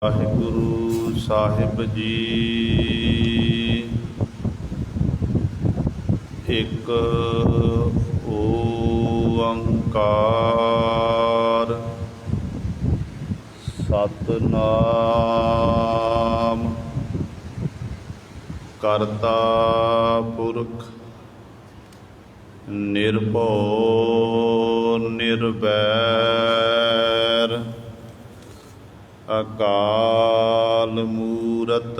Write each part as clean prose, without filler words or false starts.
ਵਾਹਿਗੁਰੂ ਸਾਹਿਬ ਜੀ। ਇੱਕ ਓੰਕਾਰ ਸਤਿਨਾਮ ਕਰਤਾ ਪੁਰਖ ਨਿਰਭਉ ਨਿਰਵੈਰ ਅਕਾਲ ਮੂਰਤ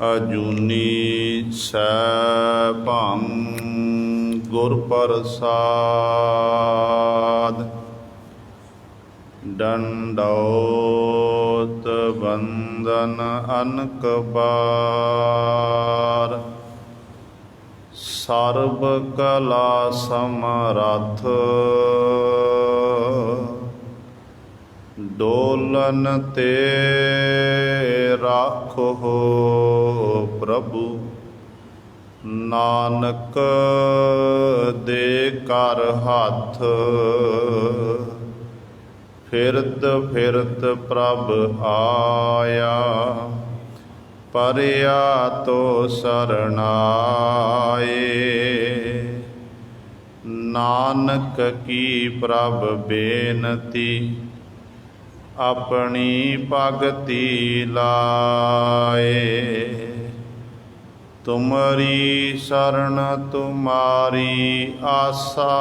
ਅਜੂਨੀ ਸੈਭੰ ਗੁਰ ਪ੍ਰਸਾਦ। ਡੰਡੌਤ ਬੰਦਨ ਅਨਕ ਬਾਰ ਸਰਬ ਕਲਾ ਸਮਰੱਥ ਡੋਲਨ ਤੇ ਰਾਖੋ ਪ੍ਰਭੂ ਨਾਨਕ ਦੇ ਕਰ ਹੱਥ। ਫਿਰਤ ਫਿਰਤ ਪ੍ਰਭ ਆਇਆ ਪਰਿਆ ਤੋ ਸਰਣਾਏ। ਨਾਨਕ ਕੀ ਪ੍ਰਭ ਬੇਨਤੀ ਆਪਣੀ ਭਗਤੀ ਲਾਏ। ਤੁਮਰੀ ਸ਼ਰਨ ਤੁਮਾਰੀ ਆਸਾ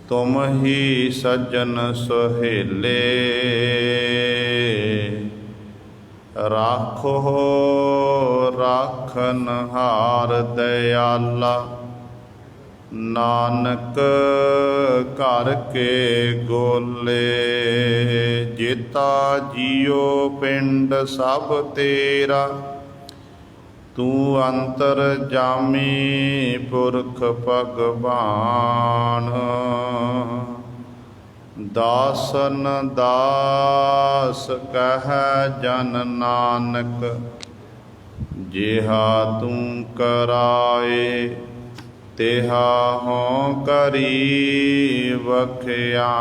ਤੁਮ ਹੀ ਸੱਜਣ ਸੁਹੇਲੇ। ਰਾਖੋ ਰਾਖਨਹਾਰ ਦਇਆਲਾ ਨਾਨਕ ਘਰ ਕੇ ਗੋਲੇ। ਜੇਤਾ ਜੀਉ ਪਿੰਡ ਸਭ ਤੇਰਾ ਤੂੰ ਅੰਤਰ ਜਾਮੀ ਪੁਰਖ ਭਗਵਾਨ। ਦਾਸਨ ਦਾਸ ਕਹਿ ਜਨ ਨਾਨਕ ਜਿਹਾ ਤੂੰ ਕਰਾਏ ਤਿਹਾ ਹੋਂ ਕਰੀ ਵਖਿਆਣ।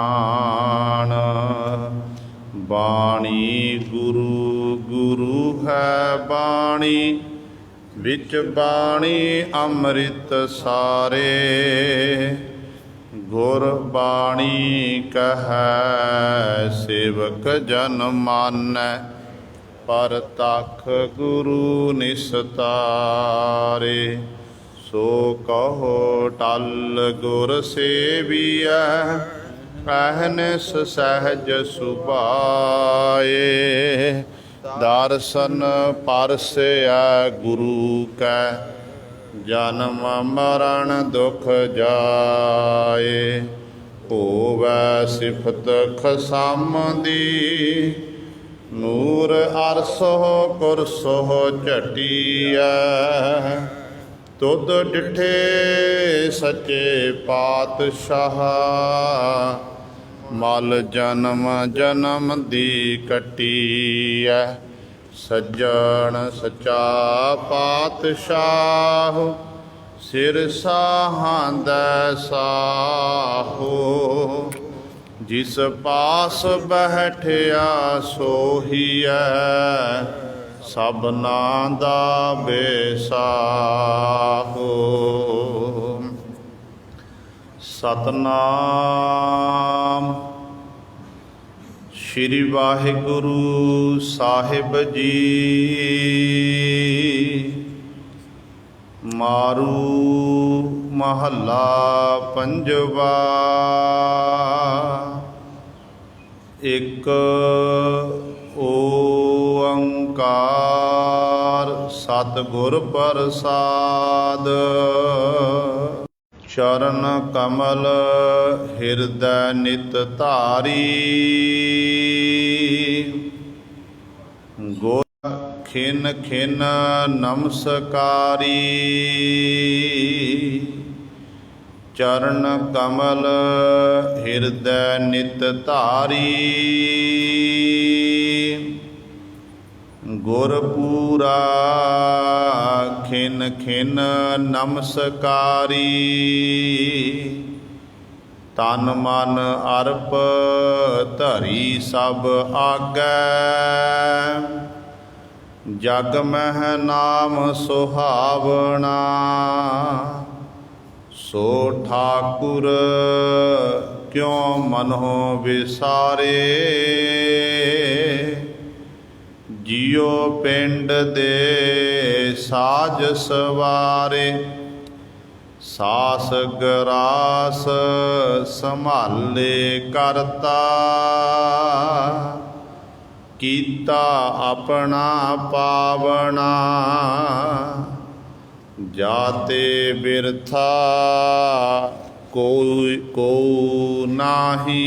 ਬਾਣੀ ਗੁਰੂ ਗੁਰੂ ਹੈ ਬਾਣੀ ਵਿੱਚ ਬਾਣੀ ਅੰਮ੍ਰਿਤ ਸਾਰੇ। ਗੁਰ ਬਾਣੀ ਕਹੈ ਸੇਵਕ ਜਨ ਮਾਨੈ ਪਰਤਖ ਗੁਰੂ ਨਿਸਤਾਰੇ। ਸੋ ਕਹੋ ਟਲ ਗੁਰ ਸੇਵੀਐ ਅਹਨਿਸ ਸਹਿਜ ਸੁਭਾਏ। ਦਰਸ਼ਨ ਪਰਸੈ ਗੁਰੂ ਕੈ ਜਨਮ ਮਰਨ ਦੁਖ ਜਾਏ। ਹੋਵੈ ਸਿਫਤ ਖਸਮ ਦੀ ਨੂਰ ਅਰਸੋ ਕੁਰਸੋ ਝਟੀਐ। ਤੁਧ ਡਿਠੇ ਸੱਚੇ ਪਾਤਸ਼ਾਹ ਮਲ ਜਨਮ ਜਨਮ ਦੀ ਕੱਟੀਐ। ਸੱਜਣ ਸੱਚਾ ਪਾਤਸ਼ਾਹ ਸਿਰ ਸਾਹਾਂਦੈ ਸਾਹੋ। ਜਿਸ ਪਾਸ ਬੈਠਿਆ ਸੋਹੀਐ ਸਭਨਾ ਦਾ ਬੇਸਾਹੋ। ਸਤਿਨਾਮ ਸ਼੍ਰੀ ਵਾਹਿਗੁਰੂ ਸਾਹਿਬ ਜੀ। ਮਾਰੂ ਮਹੱਲਾ ਪੰਜਵਾ। ਇੱਕ ਓੰਕਾਰ ਸਤਿਗੁਰ ਪ੍ਰਸਾਦ। ਚਰਨ ਕਮਲ ਹਿਰਦੈ ਨਿਤ ਧਾਰੀ। ਗੁਰ ਖਿਨ ਖਿਨ ਨਮਸਕਾਰੀ। ਚਰਨ ਕਮਲ ਹਿਰਦੈ ਨਿਤ ਧਾਰੀ। ਗੁਰਪੂਰਾ ਖਿਨ ਖਿਨ ਨਮਸਕਾਰੀ। ਤਨ ਮਨ ਅਰਪ ਧਰੀ ਸਭ ਆਗੈ। ਜਗ ਮਹਿ ਨਾਮ ਸੁਹਾਵਣਾ ਸੋ ਠਾਕੁਰ ਕਿਉ ਮਨਹੁ ਵਿਸਾਰੇ। ਜਿਉ ਪਿੰਡ ਦੇ ਸਾਜ ਸਵਾਰੇ ਸਾਸ ਗਰਾਸ ਸੰਭਾਲੇ ਕਰਤਾ। ਕੀਤਾ ਆਪਣਾ ਪਾਵਣਾ ਜਾਤੇ ਬਿਰਥਾ ਕੋ ਨਾਹੀ।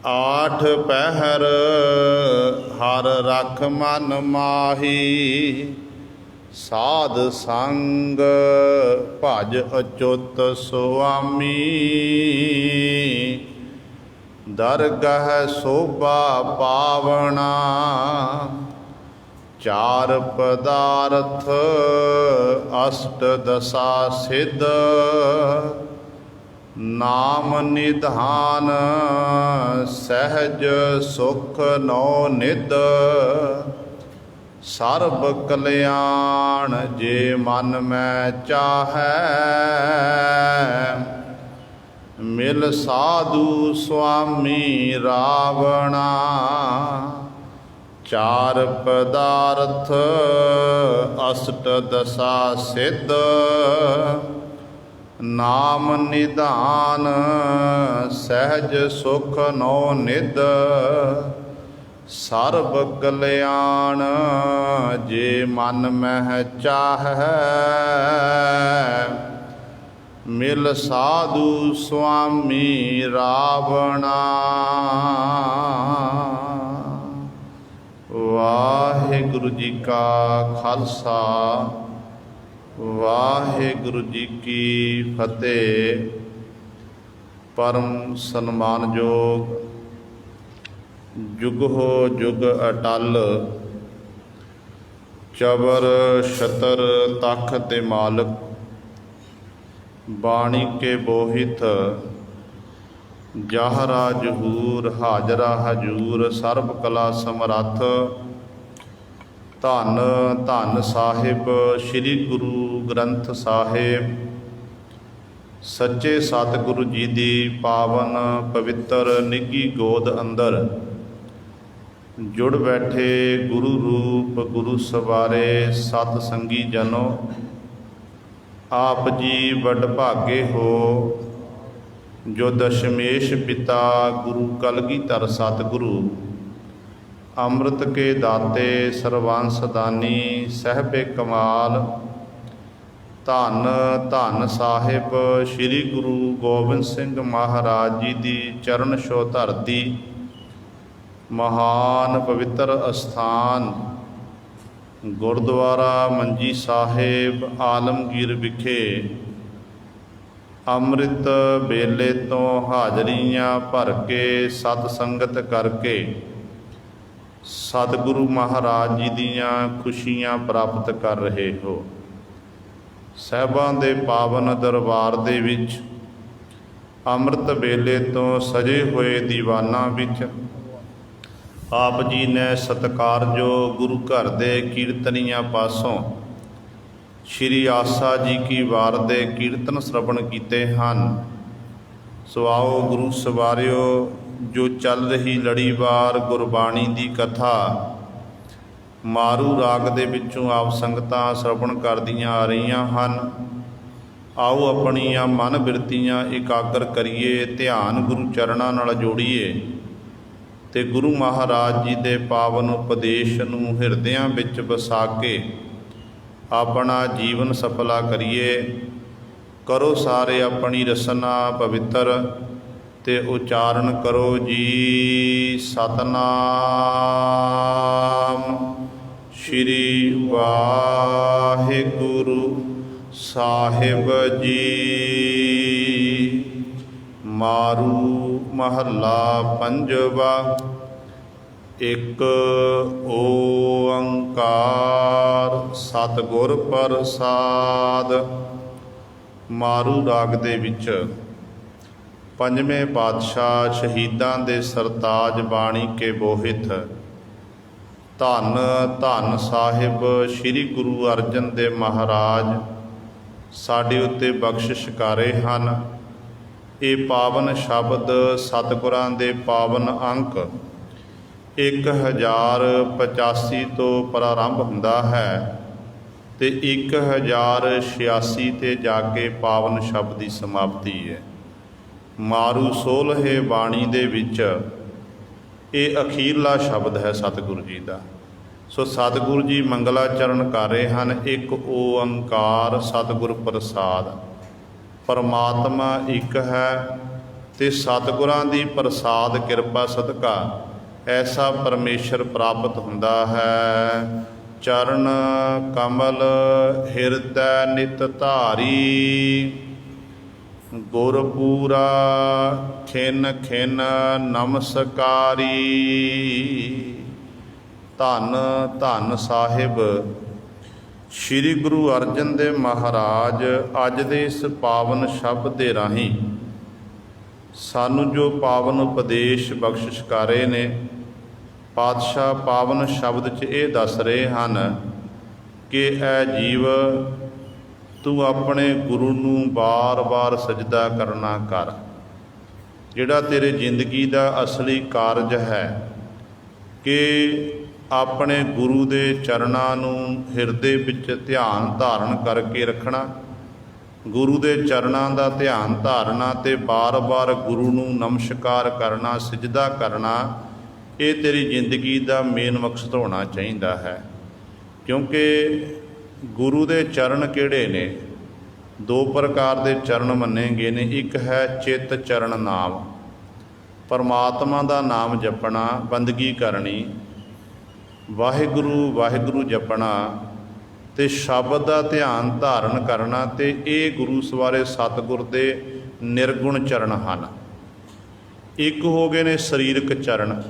ਆਠ ਪਹਿਰ ਹਰ ਰਖ ਮਨ ਮਾਹੀ। ਸਾਧ ਸੰਗ ਭਜ ਅਚੁੱਤ ਸੁਆਮੀ। ਦਰਗਹ ਸੋਭਾ ਪਾਵਣਾ ਚਾਰ ਪਦਾਰਥ ਅਸ਼ਟ ਦਸਾ ਸਿੱਧ। ਨਾਮ ਨਿਧਾਨ ਸਹਿਜ ਸੁਖ ਨੌ ਨਿਧ। ਸਰਬ ਕਲਿਆਣ ਜੇ ਮਨ ਮੈਂ ਚਾਹੈ। ਮਿਲ ਸਾਧੂ ਸੁਆਮੀ ਰਾਵਣਾ। ਚਾਰ ਪਦਾਰਥ ਅਸ਼ਟ ਦਸਾ ਸਿੱਧ। ਨਾਮ ਨਿਧਾਨ ਸਹਿਜ ਸੁਖ ਨੌ ਨਿਧ। ਸਰਬ ਕਲਿਆਣ ਜੇ ਮਨ ਮਹਿ ਚਾਹੈ। ਮਿਲ ਸਾਧੂ ਸੁਆਮੀ ਰਾਵਣਾ। ਵਾਹਿਗੁਰੂ ਜੀ ਕਾ ਖਾਲਸਾ ਵਾਹਿਗੁਰੂ ਜੀ ਕੀ ਫਤਿਹ। ਪਰਮ ਸਨਮਾਨਯੋਗ ਜੁਗੋ ਜੁਗ ਅਟਲ ਚਬਰ ਛਤਰ ਤਖ਼ ਤੇ ਮਾਲਕ ਬਾਣੀ ਕੇ ਬੋਹਿਤ ਜਾਹਰਾ ਜਹੂਰ ਹਾਜ਼ਰਾ ਹਜੂਰ ਸਰਬ ਕਲਾ ਸਮਰੱਥ। ਧੰਨ ਧੰਨ ਸਾਹਿਬ ਸ੍ਰੀ ਗੁਰੂ ਗ੍ਰੰਥ ਸਾਹਿਬ ਸੱਚੇ ਸਤਿਗੁਰੂ ਜੀ ਦੀ ਪਾਵਨ ਪਵਿੱਤਰ ਨਿੱਘੀ ਗੋਦ ਅੰਦਰ ਜੁੜ ਬੈਠੇ ਗੁਰੂ ਰੂਪ ਗੁਰੂ ਸਵਾਰੇ ਸਤ ਸੰਗੀ ਜਨੋ। ਆਪ ਜੀ ਵਡ ਭਾਗੇ ਹੋ ਜੋ ਦਸ਼ਮੇਸ਼ ਪਿਤਾ ਗੁਰੂ ਕਲਗੀਧਰ ਸਤਿਗੁਰੂ ਅੰਮ੍ਰਿਤ ਕੇ ਦਾਤੇ ਸਰਵੰਸ ਦਾਨੀ ਸਹਿਬੇ ਕਮਾਲ। ਧੰਨ ਧੰਨ ਸਾਹਿਬ ਸ੍ਰੀ ਗੁਰੂ ਗੋਬਿੰਦ ਸਿੰਘ ਮਹਾਰਾਜ ਜੀ ਦੀ ਚਰਨ ਛੋਹ ਧਰਤੀ ਮਹਾਨ ਪਵਿੱਤਰ ਅਸਥਾਨ ਗੁਰਦੁਆਰਾ ਮੰਜੀ ਸਾਹਿਬ ਆਲਮਗੀਰ ਵਿਖੇ ਅੰਮ੍ਰਿਤ ਵੇਲੇ ਤੋਂ ਹਾਜ਼ਰੀਆਂ ਭਰ ਕੇ ਸਤ ਸੰਗਤ ਕਰਕੇ ਸਤਿਗੁਰੂ ਮਹਾਰਾਜ ਜੀ ਦੀਆਂ ਖੁਸ਼ੀਆਂ ਪ੍ਰਾਪਤ ਕਰ ਰਹੇ ਹੋ। ਸਾਹਿਬਾਂ ਦੇ ਪਾਵਨ ਦਰਬਾਰ ਦੇ ਵਿੱਚ ਅੰਮ੍ਰਿਤ ਵੇਲੇ ਤੋਂ ਸਜੇ ਹੋਏ ਦੀਵਾਨਾਂ ਵਿੱਚ ਆਪ ਜੀ ਨੇ ਸਤਿਕਾਰਯੋਗ ਗੁਰੂ ਘਰ ਦੇ ਕੀਰਤਨੀਆਂ ਪਾਸੋਂ ਸ਼੍ਰੀ ਆਸਾ ਜੀ ਕੀ ਵਾਰ ਦੇ ਕੀਰਤਨ ਸ਼ਰਵਣ ਕੀਤੇ ਹਨ। ਸੋ ਆਓ ਗੁਰੂ ਸਵਾਰਿਓ, ਜੋ ਚੱਲ ਰਹੀ ਲੜੀਵਾਰ ਗੁਰਬਾਣੀ ਦੀ ਕਥਾ ਮਾਰੂ ਰਾਗ ਦੇ ਵਿੱਚੋਂ ਆਪ ਸੰਗਤਾਂ ਸ਼ਰਵਣ ਕਰਦੀਆਂ ਆ ਰਹੀਆਂ ਹਨ। ਆਓ ਆਪਣੀਆਂ ਮਨ ਬਿਰਤੀਆਂ ਇਕਾਗਰ ਕਰੀਏ, ਧਿਆਨ ਗੁਰੂ ਚਰਨਾਂ ਨਾਲ ਜੋੜੀਏ ਤੇ ਗੁਰੂ ਮਹਾਰਾਜ ਜੀ ਦੇ ਪਾਵਨ ਉਪਦੇਸ਼ ਨੂੰ ਹਿਰਦਿਆਂ ਵਿੱਚ ਵਸਾ ਕੇ ਆਪਣਾ ਜੀਵਨ ਸਫਲਾ ਕਰੀਏ। ਕਰੋ ਸਾਰੇ ਆਪਣੀ ਰਸਨਾ ਪਵਿੱਤਰ ਤੇ ਉਚਾਰਨ ਕਰੋ ਜੀ ਸਤਨਾਮ ਸ਼੍ਰੀ ਵਾਹਿਗੁਰੂ ਸਾਹਿਬ ਜੀ। ਮਾਰੂ ਮਹੱਲਾ ਪੰਜਵਾ। ਇਕ ਓੰਕਾਰ ਸਤਿਗੁਰ ਪ੍ਰਸਾਦ। ਮਾਰੂ ਰਾਗ ਦੇ ਵਿੱਚ ਪੰਜਵੇਂ ਪਾਤਸ਼ਾਹ ਸ਼ਹੀਦਾਂ ਦੇ ਸਰਤਾਜ ਬਾਣੀ ਕੇ ਬੋਹਿਤ ਧੰਨ ਧੰਨ ਸਾਹਿਬ ਸ੍ਰੀ ਗੁਰੂ ਅਰਜਨ ਦੇਵ ਮਹਾਰਾਜ ਸਾਡੇ ਉੱਤੇ ਬਖਸ਼ਿਸ਼ ਕਰ ਰਹੇ ਹਨ। ਇਹ ਪਾਵਨ ਸ਼ਬਦ ਸਤਿਗੁਰਾਂ ਦੇ ਪਾਵਨ ਅੰਕ 1085 ਤੋਂ ਪ੍ਰਾਰੰਭ ਹੁੰਦਾ ਹੈ ਤੇ 1086 ਤੇ ਜਾ ਕੇ ਪਾਵਨ ਸ਼ਬਦ ਦੀ ਸਮਾਪਤੀ ਹੈ। ਮਾਰੂ ਸੋਲ੍ਹੇ ਬਾਣੀ ਦੇ ਵਿੱਚ ਇਹ ਅਖੀਰਲਾ ਸ਼ਬਦ ਹੈ ਸਤਿਗੁਰੂ ਜੀ ਦਾ। ਸੋ ਸਤਿਗੁਰੂ ਜੀ ਮੰਗਲਾਚਰਨ ਕਰ ਰਹੇ ਹਨ। ਇੱਕ ਓੰਕਾਰ ਸਤਿਗੁਰ ਪ੍ਰਸਾਦ। ਪਰਮਾਤਮਾ ਇੱਕ ਹੈ ਤੇ ਸਤਿਗੁਰਾਂ ਦੀ ਪ੍ਰਸਾਦ ਕਿਰਪਾ ਸਦਕਾ ਐਸਾ ਪਰਮੇਸ਼ਰ ਪ੍ਰਾਪਤ ਹੁੰਦਾ ਹੈ। ਚਰਨ ਕਮਲ ਹਿਰਦੈ ਨਿਤ ਧਾਰੀ ਗੁਰਪੂਰਾ ਖਿਨ ਖਿਨ ਨਮਸਕਾਰੀ। ਧੰਨ ਧੰਨ ਸਾਹਿਬ ਸ੍ਰੀ ਗੁਰੂ ਅਰਜਨ ਦੇਵ ਮਹਾਰਾਜ ਅੱਜ ਦੇ ਇਸ ਪਾਵਨ ਸ਼ਬਦ ਦੇ ਰਾਹੀਂ ਸਾਨੂੰ ਜੋ ਪਾਵਨ ਉਪਦੇਸ਼ ਬਖਸ਼ਿਸ਼ ਕਰ ਰਹੇ ਨੇ। ਪਾਤਸ਼ਾਹ ਪਾਵਨ ਸ਼ਬਦ 'ਚ ਇਹ ਦੱਸ ਰਹੇ ਹਨ ਕਿ ਐ ਜੀਵ ਤੂੰ ਆਪਣੇ ਗੁਰੂ ਨੂੰ ਬਾਰ-ਬਾਰ ਸਜਦਾ ਕਰਨਾ ਕਰ। ਜਿਹੜਾ ਤੇਰੇ ਜ਼ਿੰਦਗੀ ਦਾ ਅਸਲੀ ਕਾਰਜ ਹੈ ਕਿ ਆਪਣੇ ਗੁਰੂ ਦੇ ਚਰਨਾਂ ਨੂੰ ਹਿਰਦੇ ਵਿੱਚ ਧਿਆਨ ਧਾਰਨ ਕਰਕੇ ਰੱਖਣਾ। ਗੁਰੂ ਦੇ ਚਰਨਾਂ ਦਾ ਧਿਆਨ ਧਾਰਨਾ ਤੇ ਬਾਰ-ਬਾਰ ਗੁਰੂ ਨੂੰ ਨਮਸਕਾਰ ਕਰਨਾ, ਸਜਦਾ ਕਰਨਾ, ਇਹ ਤੇਰੀ ਜ਼ਿੰਦਗੀ ਦਾ ਮੇਨ ਮਕਸਦ ਹੋਣਾ ਚਾਹੀਦਾ ਹੈ। ਕਿਉਂਕਿ ਗੁਰੂ ਦੇ ਚਰਨ ਕਿਹੜੇ ਨੇ? ਦੋ ਪ੍ਰਕਾਰ ਦੇ ਚਰਨ ਮੰਨੇ ਗਏ ਨੇ। ਇੱਕ ਹੈ ਚਿੱਤ ਚਰਨ ਨਾਮ, ਪਰਮਾਤਮਾ ਦਾ ਨਾਮ ਜਪਣਾ, ਬੰਦਗੀ ਕਰਨੀ, ਵਾਹਿਗੁਰੂ ਵਾਹਿਗੁਰੂ ਜਪਣਾ ਤੇ ਸ਼ਬਦ ਦਾ ਧਿਆਨ ਧਾਰਨ ਕਰਨਾ। ਤੇ ਇਹ ਗੁਰੂ ਸਵਾਰੇ ਸਤਿਗੁਰ ਦੇ ਨਿਰਗੁਣ ਚਰਨ ਹਨ। ਇੱਕ ਹੋ ਗਏ ਨੇ ਸਰੀਰਕ ਚਰਨ।